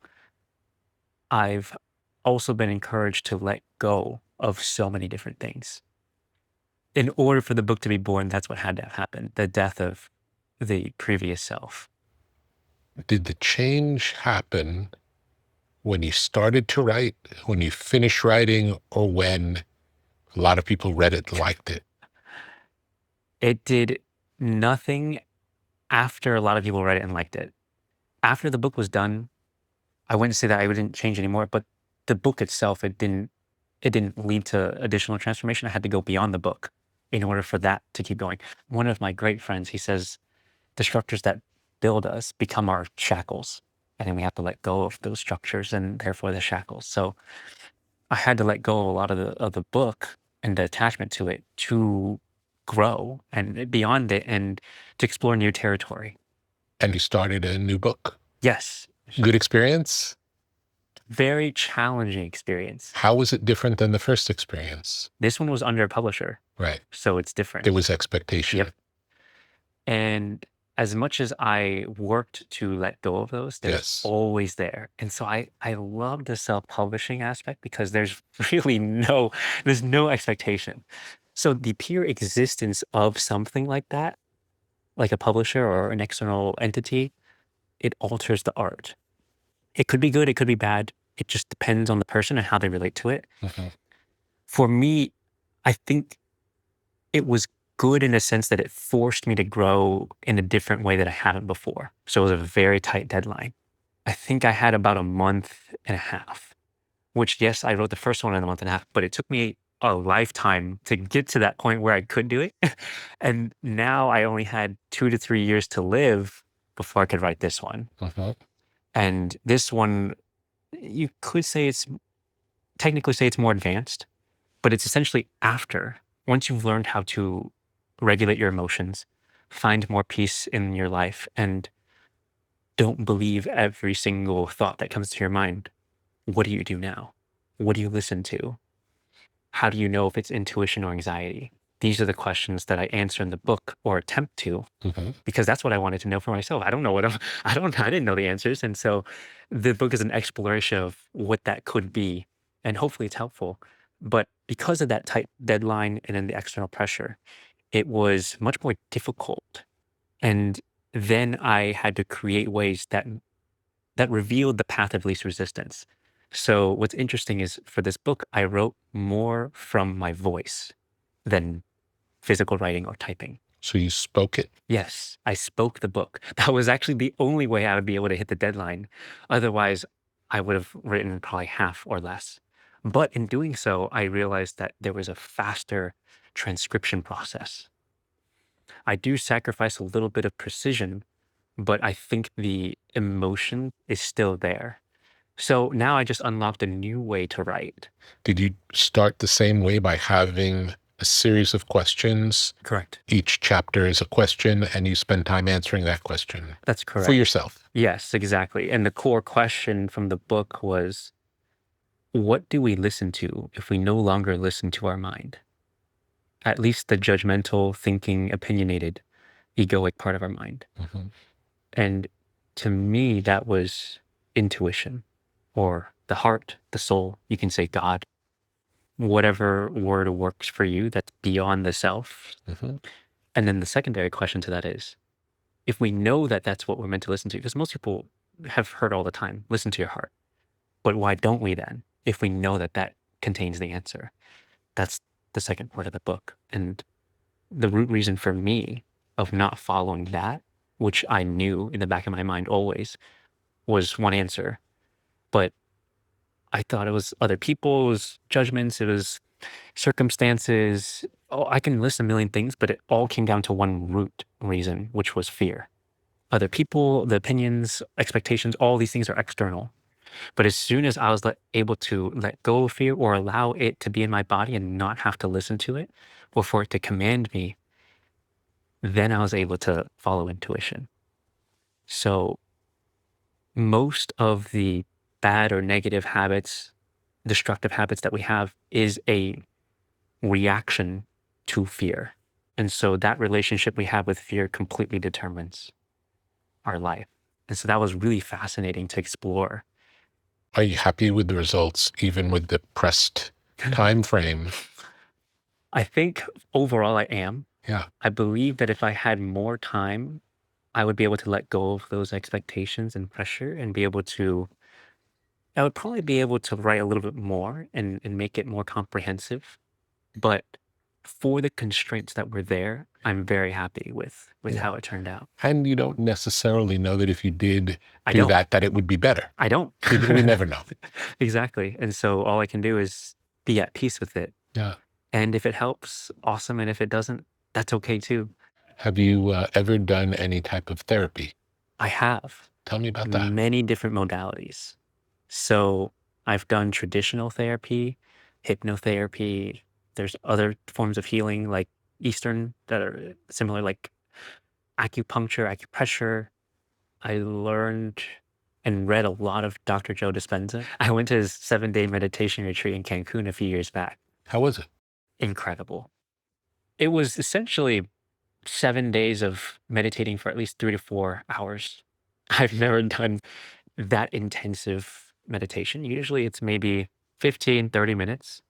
I've also been encouraged to let go of so many different things. In order for the book to be born, that's what had to happen, the death of the previous self. Did the change happen when you started to write, when you finished writing, or when a lot of people read it and liked it? It did nothing after a lot of people read it and liked it. After the book was done, I wouldn't say that I didn't change anymore, but the book itself, it didn't lead to additional transformation. I had to go beyond the book in order for that to keep going. One of my great friends, he says, the structures that build us become our shackles. And then we have to let go of those structures and therefore the shackles. So I had to let go of a lot of the book and the attachment to it to grow and beyond it and to explore new territory. And you started a new book. Yes. Good experience? Very challenging experience. How was it different than the first experience? This one was under a publisher, Right. so it's different. There was expectation. Yep. And as much as I worked to let go of those, there's Yes. always there. And so I love the self-publishing aspect because there's really there's no expectation. So the pure existence of something like that, like a publisher or an external entity, it alters the art. It could be good, it could be bad. It just depends on the person and how they relate to it. Mhm. For me, I think it was good in a sense that it forced me to grow in a different way that I haven't before. So it was a very tight deadline. I think I had about a month and a half, which, yes, I wrote the first one in a month and a half, but it took me a lifetime to get to that point where I could do it. And now I only had 2 to 3 years to live before I could write this one. Mhm. And this one, you could technically say it's more advanced, but it's essentially after. Once you've learned how to regulate your emotions, find more peace in your life, and don't believe every single thought that comes to your mind, what do you do now? What do you listen to? How do you know if it's intuition or anxiety? These are the questions that I answer in the book or attempt to, Mhm. because that's what I wanted to know for myself. I don't know I didn't know the answers. And so the book is an exploration of what that could be. And hopefully it's helpful. But because of that tight deadline and then the external pressure, it was much more difficult. And then I had to create ways that revealed the path of least resistance. So what's interesting is for this book, I wrote more from my voice than physical writing or typing. So you spoke it? Yes, I spoke the book. That was actually the only way I would be able to hit the deadline. Otherwise, I would have written probably half or less. But in doing so, I realized that there was a faster transcription process. I do sacrifice a little bit of precision, but I think the emotion is still there. So now I just unlocked a new way to write. Did you start the same way by having a series of questions? Correct. Each chapter is a question, and you spend time answering that question That's correct. for yourself. Yes, exactly. And the core question from the book was, what do we listen to if we no longer listen to our mind? At least the judgmental, thinking, opinionated, egoic part of our mind. Mhm. And to me, that was intuition, or the heart, the soul, you can say God, whatever word works for you that's beyond the self. Mhm. And then the secondary question to that is, if we know that that's what we're meant to listen to, because most people have heard all the time, listen to your heart. But why don't we then, if we know that that contains the answer? That's the second part of the book. And the root reason for me of not following that, which I knew in the back of my mind always, was one answer. But I thought it was other people, it was judgments, it was circumstances. Oh, I can list a million things, but it all came down to one root reason, which was fear. Other people, the opinions, expectations, all these things are external. But as soon as I was able to let go of fear or allow it to be in my body and not have to listen to it or for it to command me, then I was able to follow intuition. So most of the bad or negative habits, destructive habits that we have is a reaction to fear. And so that relationship we have with fear completely determines our life. And so that was really fascinating to explore. Are you happy with the results, even with the pressed time frame? I think overall I am. Yeah. I believe that if I had more time, I would be able to let go of those expectations and pressure and be able to, I would probably be able to write a little bit more and make it more comprehensive. But for the constraints that were there, I'm very happy with Yeah. how it turned out. And you don't necessarily know that if you did I do don't. that it would be better. I don't. We never know. Exactly. And so all I can do is be at peace with it. Yeah. And if it helps, awesome. And if it doesn't, that's okay too. Have you ever done any type of therapy? I have Tell me about that. many different modalities. So I've done traditional therapy, hypnotherapy. There's other forms of healing like Eastern that are similar, like acupuncture, acupressure. I learned and read a lot of Dr. Joe Dispenza. I went to his 7-day meditation retreat in Cancun a few years back. How was it? Incredible. It was essentially 7 days of meditating for at least 3 to 4 hours. I've never done that intensive meditation. Usually it's maybe 15, 30 minutes.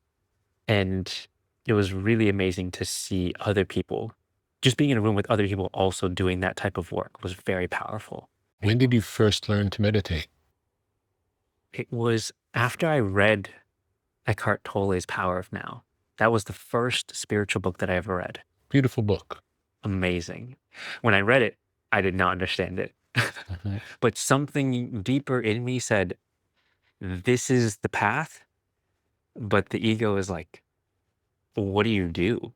And it was really amazing to see other people, just being in a room with other people also doing that type of work was very powerful. When did you first learn to meditate? It was after I read Eckhart Tolle's Power of Now. That was the first spiritual book that I ever read. Beautiful book. Amazing. When I read it, I did not understand it. Mhm. But something deeper in me said, this is the path. But the ego is like, what do you do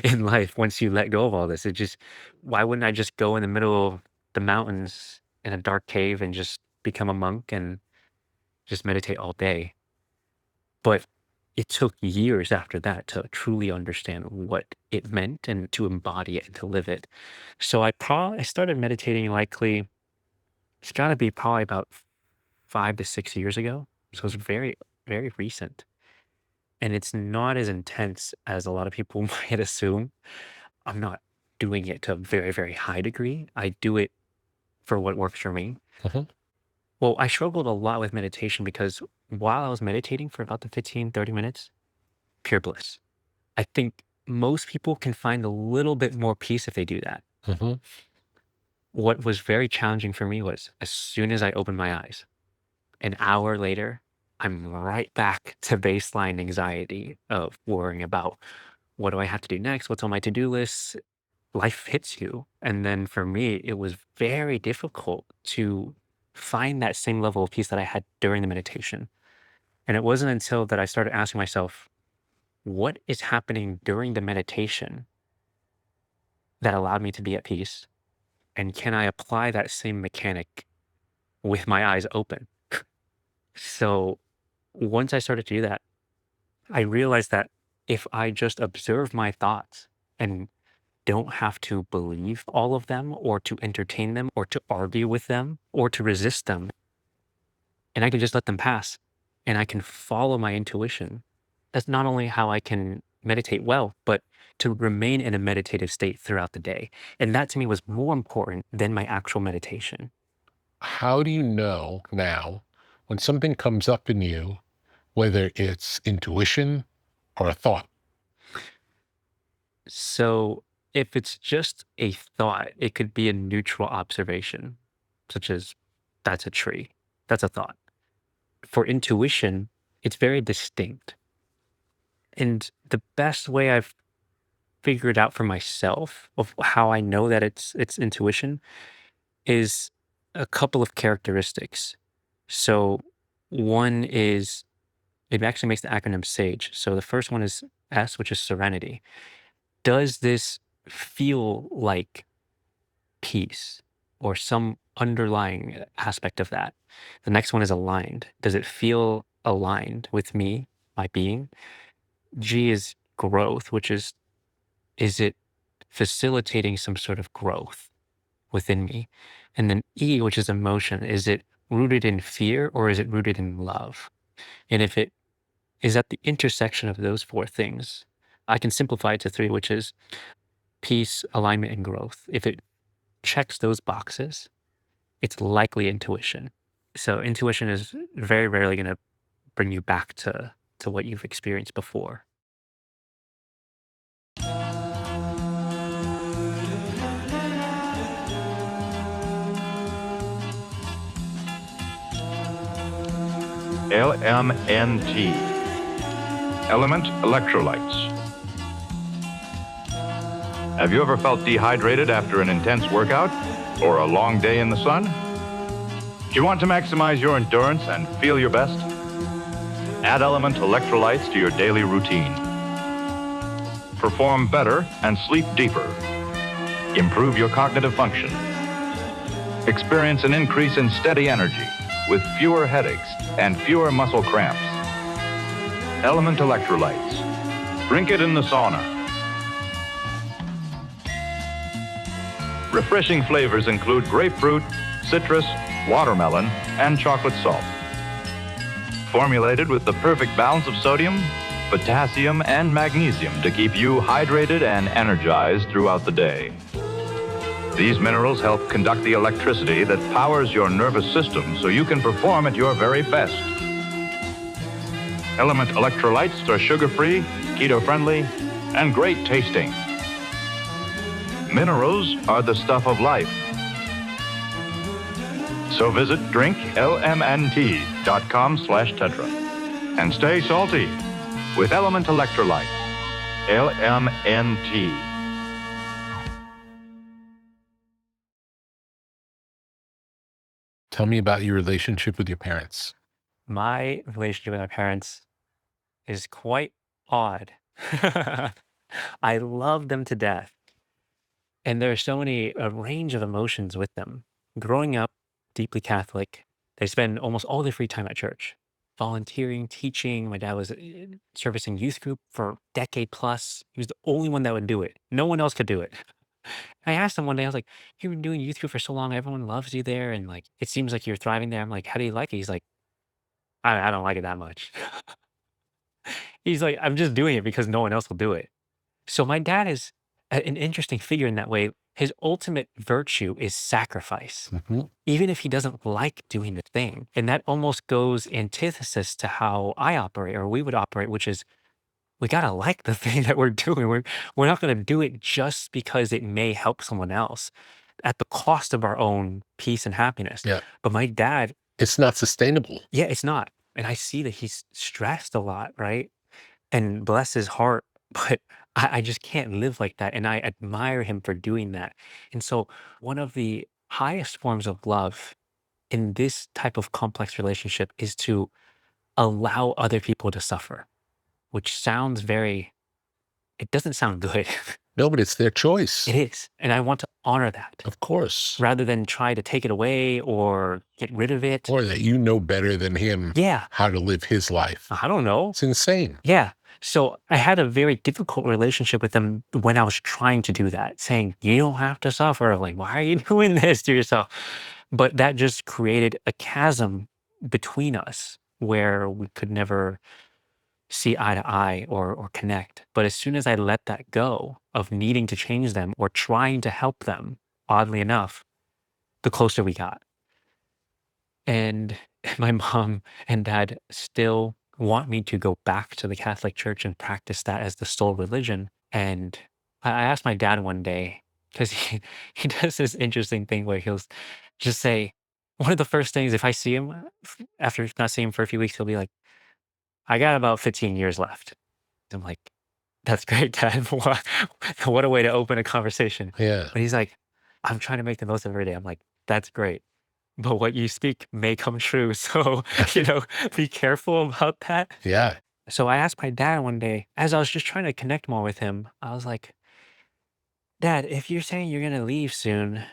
in life once you let go of all this? It just, why wouldn't I just go in the middle of the mountains in a dark cave and just become a monk and just meditate all day? But it took years after that to truly understand what it meant and to embody it and to live it. So I started meditating likely, it's got to be probably about 5 to 6 years ago. So it's very, very recent. And it's not as intense as a lot of people might assume. I'm not doing it to a very, very high degree. I do it for what works for me. Mhm. Well, I struggled a lot with meditation because while I was meditating for about the 15, 30 minutes, pure bliss. I think most people can find a little bit more peace if they do that. Mhm. What was very challenging for me was as soon as I opened my eyes, an hour later, I'm right back to baseline anxiety of worrying about what do I have to do next? What's on my to-do list? Life hits you. And then for me, it was very difficult to find that same level of peace that I had during the meditation. And it wasn't until that I started asking myself, what is happening during the meditation that allowed me to be at peace? And can I apply that same mechanic with my eyes open? So once I started to do that, I realized that if I just observe my thoughts and don't have to believe all of them or to entertain them or to argue with them or to resist them, and I can just let them pass and I can follow my intuition, that's not only how I can meditate well, but to remain in a meditative state throughout the day. And that to me was more important than my actual meditation. How do you know now when something comes up in you, whether it's intuition or a thought? So if it's just a thought, it could be a neutral observation, such as that's a tree, that's a thought. For intuition, it's very distinct. And the best way I've figured out for myself of how I know that it's intuition is a couple of characteristics. So one is it actually makes the acronym SAGE. So the first one is S, which is serenity. Does this feel like peace or some underlying aspect of that? The next one is aligned. Does it feel aligned with me, my being? G is growth, which is it facilitating some sort of growth within me? And then E, which is emotion, is it rooted in fear or is it rooted in love? And if it is at the intersection of those four things, I can simplify it to three, which is peace, alignment, and growth. If it checks those boxes, it's likely intuition. So intuition is very rarely going to bring you back to what you've experienced before. LMNT, element electrolytes. Have you ever felt dehydrated after an intense workout or a long day in the sun? Do you want to maximize your endurance and feel your best? Add element electrolytes to your daily routine. Perform better and sleep deeper. Improve your cognitive function. Experience an increase in steady energy with fewer headaches and fewer muscle cramps. Element electrolytes. Drink it in the sauna. Refreshing flavors include grapefruit, citrus, watermelon, and chocolate salt. Formulated with the perfect balance of sodium, potassium, and magnesium to keep you hydrated and energized throughout the day. These minerals help conduct the electricity that powers your nervous system so you can perform at your very best. Element electrolytes are sugar-free, keto-friendly, and great tasting. Minerals are the stuff of life. So visit drinklmnt.com/tetra and stay salty with Element Electrolytes. LMNT. Tell me about your relationship with your parents. My relationship with my parents is quite odd. I love them to death. And there are so many, a range of emotions with them. Growing up deeply Catholic, they spend almost all their free time at church, volunteering, teaching. My dad was servicing youth group for a decade plus. He was the only one that would do it. No one else could do it. I asked him one day, I was like, you've been doing youth group for so long. Everyone loves you there. And like, it seems like you're thriving there. I'm like, how do you like it? He's like, I don't like it that much. He's like, I'm just doing it because no one else will do it. So my dad is an interesting figure in that way. His ultimate virtue is sacrifice, Mhm. even if he doesn't like doing the thing. And that almost goes antithesis to how I operate or we would operate, which is we gotta like the thing that we're doing. We're not gonna do it just because it may help someone else at the cost of our own peace and happiness. Yeah. But my dad, It's not sustainable. yeah, it's not. And I see that he's stressed a lot, right? And bless his heart, but I just can't live like that. And I admire him for doing that. And so, one of the highest forms of love in this type of complex relationship is to allow other people to suffer, which sounds it doesn't sound good. No, but it's their choice. It is. And I want to honor that Of course. rather than try to take it away or get rid of it. Or that you know better than him Yeah. how to live his life. I don't know. It's insane. Yeah. So I had a very difficult relationship with them when I was trying to do that, saying, you don't have to suffer. Like, why are you doing this to yourself? But that just created a chasm between us where we could never see eye to eye or connect. But as soon as I let that go of needing to change them or trying to help them, oddly enough, the closer we got. And my mom and dad still want me to go back to the Catholic Church and practice that as the sole religion. And I asked my dad one day, because he does this interesting thing where he'll just say, one of the first things, if I see him after not seeing him for a few weeks, he'll be like, I got about 15 years left. I'm like, that's great, Dad. What a way to open a conversation. Yeah. But he's like, I'm trying to make the most of every day. I'm like, that's great. But what you speak may come true. So, be careful about that. Yeah. So I asked my dad one day, as I was just trying to connect more with him, I was like, Dad, if you're saying you're going to leave soon,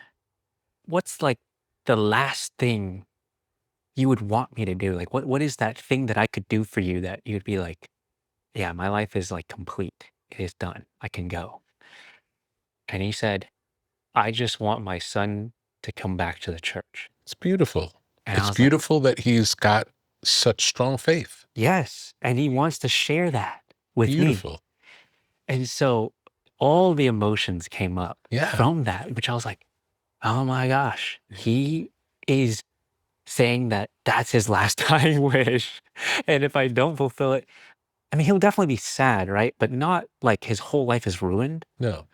what's like the last thing you would want me to do? Like, what is that thing that I could do for you that you'd be like, yeah, my life is like complete. It is done. I can go. And he said, I just want my son to come back to the church. It's beautiful. And I It's was like, beautiful that he's got such strong faith. yes. And he wants to share that with me. Beautiful. And so all the emotions came up Yeah. from that, which I was like, oh my gosh, he is saying that that's his last dying wish. And if I don't fulfill it, I mean, he'll definitely be sad, right? But not like his whole life is ruined. No.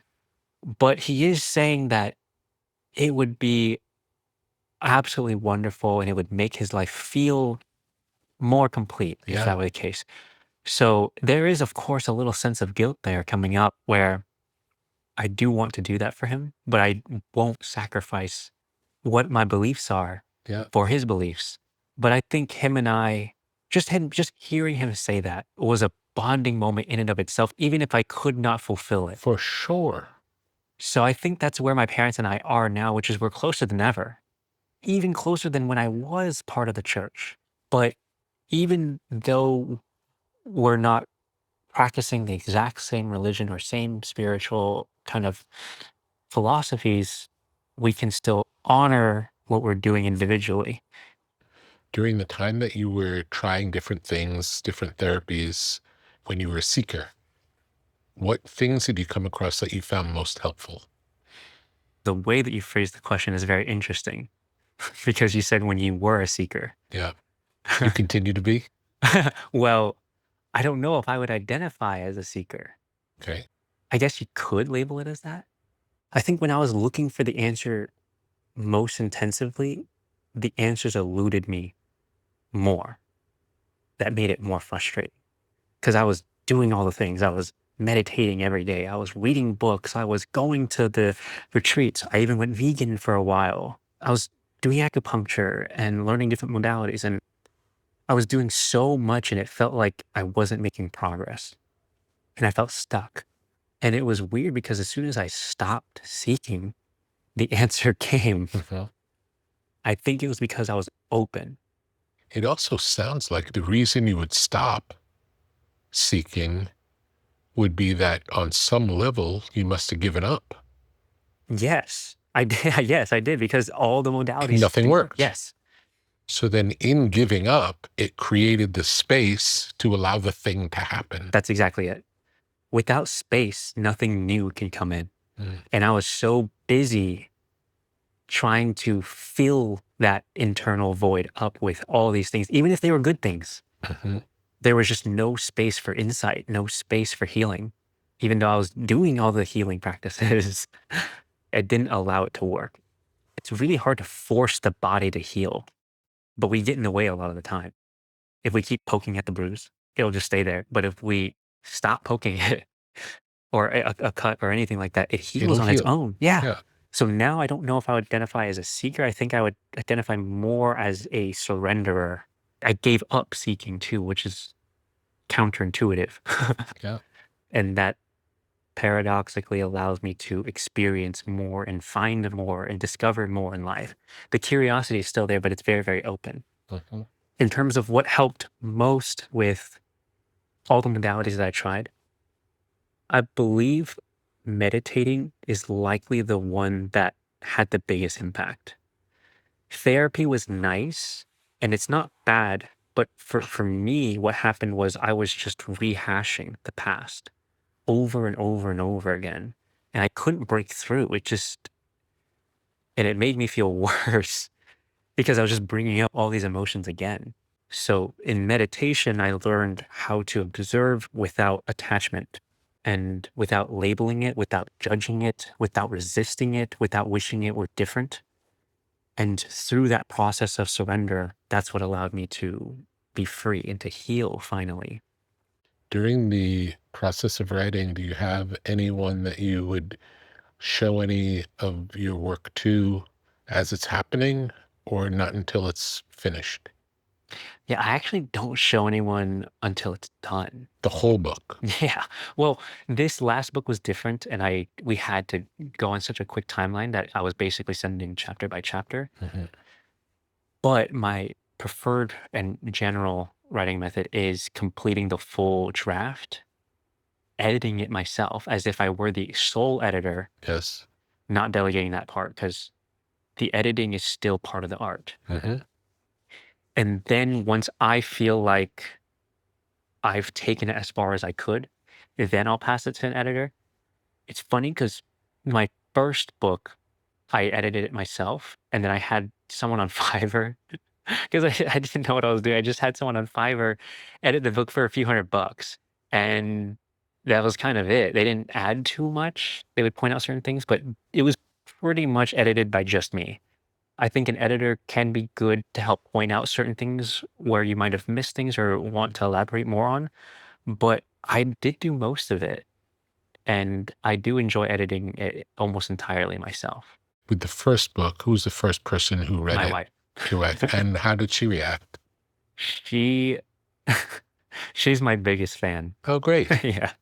But he is saying that it would be absolutely wonderful and it would make his life feel more complete if Yeah. that were the case. So there is, of course, a little sense of guilt there coming up where I do want to do that for him, but I won't sacrifice what my beliefs are Yeah. for his beliefs. But I think him and I, just hearing him say that was a bonding moment in and of itself, even if I could not fulfill it. For sure. So I think that's where my parents and I are now, which is we're closer than ever, even closer than when I was part of the church. But even though we're not practicing the exact same religion or same spiritual kind of philosophies, we can still honor what we're doing individually. During the time that you were trying different things, different therapies, when you were a seeker, what things did you come across that you found most helpful? The way that you phrased the question is very interesting because you said when you were a seeker. Yeah. You continue to be? Well, I don't know if I would identify as a seeker. Okay. I guess you could label it as that. I think when I was looking for the answer most intensively, the answers eluded me more. That made it more frustrating because I was doing all the things. I was meditating every day. I was reading books. I was going to the retreats. I even went vegan for a while. I was doing acupuncture and learning different modalities. And I was doing so much and it felt like I wasn't making progress. And I felt stuck. And it was weird because as soon as I stopped seeking, the answer came. Mhm. I think it was because I was open. It also sounds like the reason you would stop seeking would be that on some level you must have given up. Yes, I did. Yes, I did because all the modalities. Nothing didn't work. worked. Yes. So then in giving up, it created the space to allow the thing to happen. That's exactly it. Without space, nothing new can come in. Mm. And I was so busy trying to fill that internal void up with all these things, even if they were good things. Mhm. There was just no space for insight, no space for healing. Even though I was doing all the healing practices, it didn't allow it to work. It's really hard to force the body to heal, but we get in the way a lot of the time. If we keep poking at the bruise, it'll just stay there. But if we stop poking it or a cut or anything like that, it heals It'll on its heal. own. Yeah. Yeah. So now I don't know if I would identify as a seeker. I think I would identify more as a surrenderer I gave up seeking too, which is counterintuitive. Yeah. And that paradoxically allows me to experience more and find more and discover more in life. The curiosity is still there, but it's very, very open. Mhm. In terms of what helped most with all the modalities that I tried, I believe meditating is likely the one that had the biggest impact. Therapy was nice and it's not bad, but for me, what happened was I was just rehashing the past over and over and over again. And I couldn't break through. And it made me feel worse because I was just bringing up all these emotions again. So in meditation, I learned how to observe without attachment and without labeling it, without judging it, without resisting it, without wishing it were different. And through that process of surrender, that's what allowed me to be free and to heal finally. During the process of writing, do you have anyone that you would show any of your work to as it's happening, or not until it's finished? Yeah, I actually don't show anyone until it's done. The whole book. Yeah. Well, this last book was different and we had to go on such a quick timeline that I was basically sending chapter by chapter. Mhm. But my preferred and general writing method is completing the full draft, editing it myself as if I were the sole editor, Yes. not delegating that part because the editing is still part of the art. Mhm. And then once I feel like I've taken it as far as I could, then I'll pass it to an editor. It's funny because my first book, I edited it myself, and then I had someone on Fiverr because I didn't know what I was doing. I just had someone on Fiverr edit the book for a few $100, and that was kind of it. They didn't add too much. They would point out certain things, but it was pretty much edited by just me. I think an editor can be good to help point out certain things where you might have missed things or want to elaborate more on, but I did do most of it, and I do enjoy editing it almost entirely myself. With the first book, who's the first person who read My it? wife. Your wife. And how did she react? She she's my biggest fan. Oh, great. Yeah.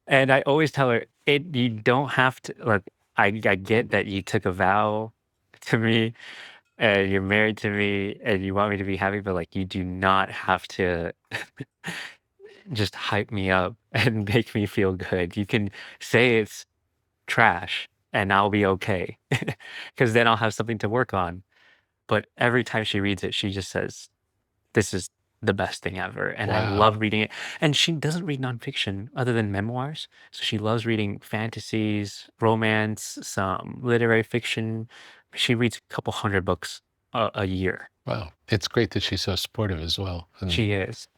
And I always tell her, you don't have to look, I get that you took a vow to me and you're married to me and you want me to be happy, but like you do not have to just hype me up and make me feel good. You can say it's trash and I'll be okay. Because then I'll have something to work on. But every time she reads it, she just says, this is the best thing ever. And I love Wow. reading it. And she doesn't read nonfiction other than memoirs. So she loves reading fantasies, romance, some literary fiction. She reads a couple hundred books a year. Wow. It's great that she's so supportive as well. And She is.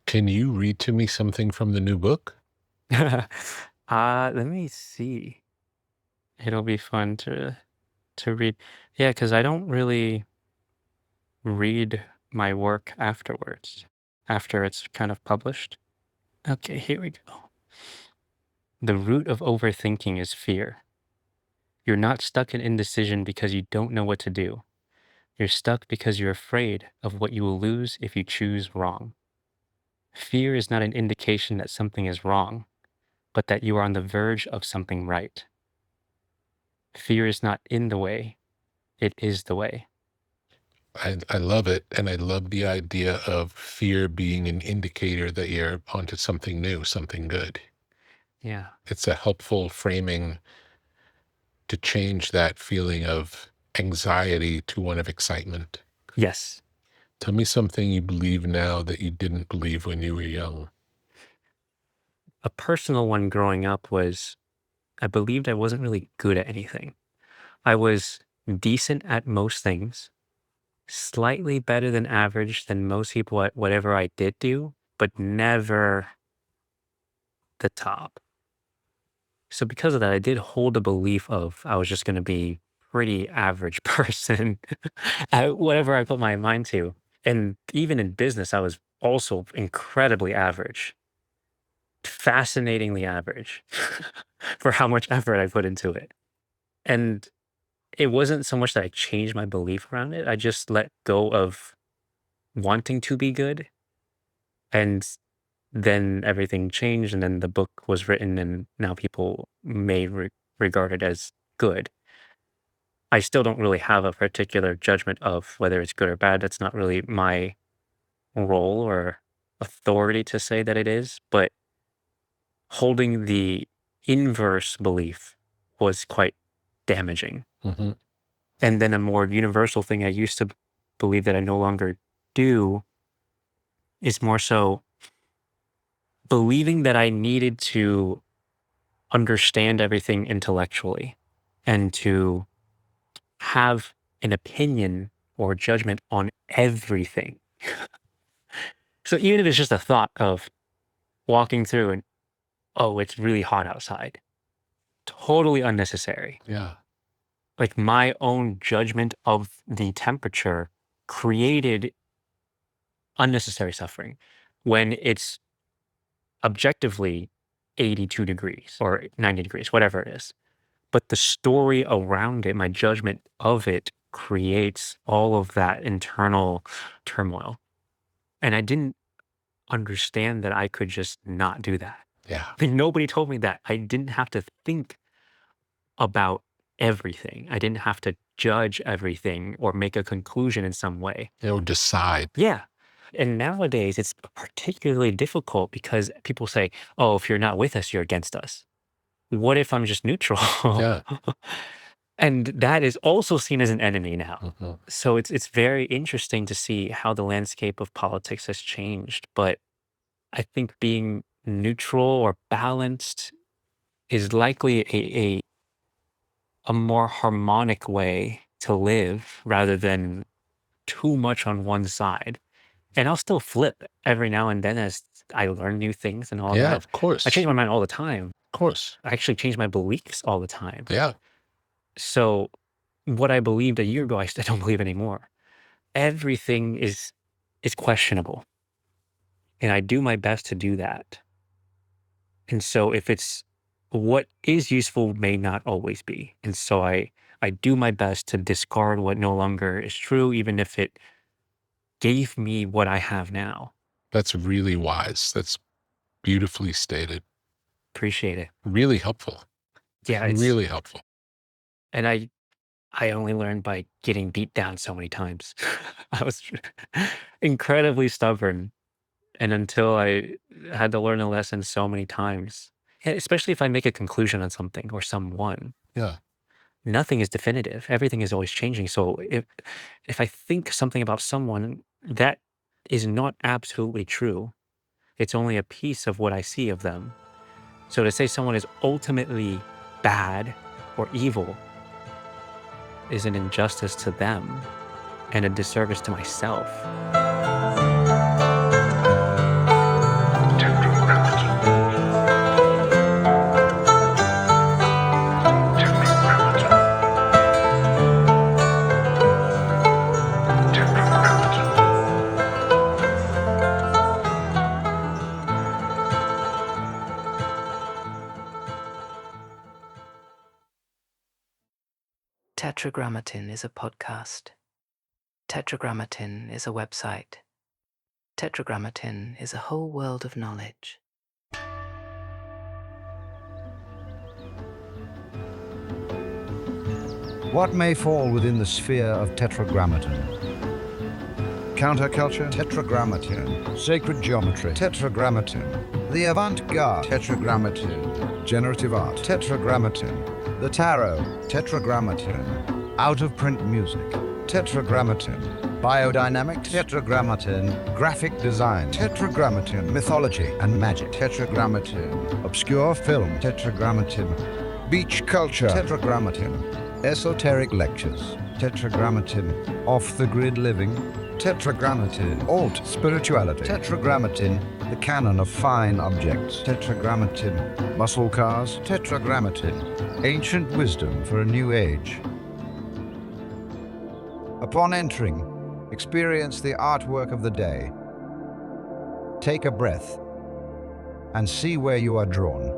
can you read to me something from the new book? Let me see. It'll be fun to read. Yeah, because I don't really read my work afterwards, after it's kind of published. Okay, here we go. The root of overthinking is fear. You're not stuck in indecision because you don't know what to do. You're stuck because you're afraid of what you will lose if you choose wrong. Fear is not an indication that something is wrong, but that you are on the verge of something right. Fear is not in the way, it is the way. I love it. And I love the idea of fear being an indicator that you're onto something new, something good. Yeah. It's a helpful framing to change that feeling of anxiety to one of excitement. Yes. Tell me something you believe now that you didn't believe when you were young. A personal one growing up was I believed I wasn't really good at anything. I was decent at most things, slightly better than average than most people at whatever I did do, but never the top. So because of that, I did hold a belief of I was just going to be pretty average person at whatever I put my mind to. And even in business, I was also incredibly average, fascinatingly average for how much effort I put into it. And it wasn't so much that I changed my belief around it. I just let go of wanting to be good. And then everything changed, and then the book was written, and now people may regard it as good. I still don't really have a particular judgment of whether it's good or bad. That's not really my role or authority to say that it is, but holding the inverse belief was quite damaging. Hmm. And then a more universal thing I used to believe that I no longer do is more so believing that I needed to understand everything intellectually and to have an opinion or judgment on everything. So even if it's just a thought of walking through and, oh, it's really hot outside, totally unnecessary. Yeah. Like my own judgment of the temperature created unnecessary suffering when it's objectively 82 degrees or 90 degrees, whatever it is. But the story around it, my judgment of it, creates all of that internal turmoil. And I didn't understand that I could just not do that. Yeah. I mean, nobody told me that. I didn't have to think about everything. I didn't have to judge everything or make a conclusion in some way. Decide. Yeah. And nowadays, it's particularly difficult because people say, oh, if you're not with us, you're against us. What if I'm just neutral? Yeah. And that is also seen as an enemy now. Hmm. So it's very interesting to see how the landscape of politics has changed. But I think being neutral or balanced is likely a more harmonic way to live rather than too much on one side. And I'll still flip every now and then as I learn new things and all Yeah, that. of course. I change my mind all the time. Of course. I actually change my beliefs all the time. Yeah. So what I believed a year ago, I don't believe anymore. Everything is questionable. And I do my best to do that. And so if it's what is useful may not always be. And so I do my best to discard what no longer is true, even if it gave me what I have now. That's really wise. That's beautifully stated. Appreciate it. Really helpful. Yeah, it's Really helpful. and I only learned by getting beat down so many times. I was incredibly stubborn, and until I had to learn a lesson so many times, especially if I make a conclusion on something or someone, Yeah. nothing is definitive. Everything is always changing. So if I think something about someone that is not absolutely true, it's only a piece of what I see of them. So to say someone is ultimately bad or evil is an injustice to them and a disservice to myself. Tetragrammaton is a podcast. Tetragrammaton is a website. Tetragrammaton is a whole world of knowledge. What may fall within the sphere of Tetragrammaton? Counterculture? Tetragrammaton. Sacred geometry? Tetragrammaton. The avant-garde? Tetragrammaton. Generative art? Tetragrammaton. The tarot? Tetragrammaton. Out-of-print music? Tetragrammaton. Biodynamics? Tetragrammaton. Graphic design? Tetragrammaton. Mythology and magic? Tetragrammaton. Obscure film? Tetragrammaton. Beach culture? Tetragrammaton. Esoteric lectures? Tetragrammaton. Off-the-grid living? Tetragrammaton. Alt spirituality? Tetragrammaton. The canon of fine objects? Tetragrammaton. Muscle cars? Tetragrammaton. Ancient wisdom for a new age. Upon entering, experience the artwork of the day. Take a breath and see where you are drawn.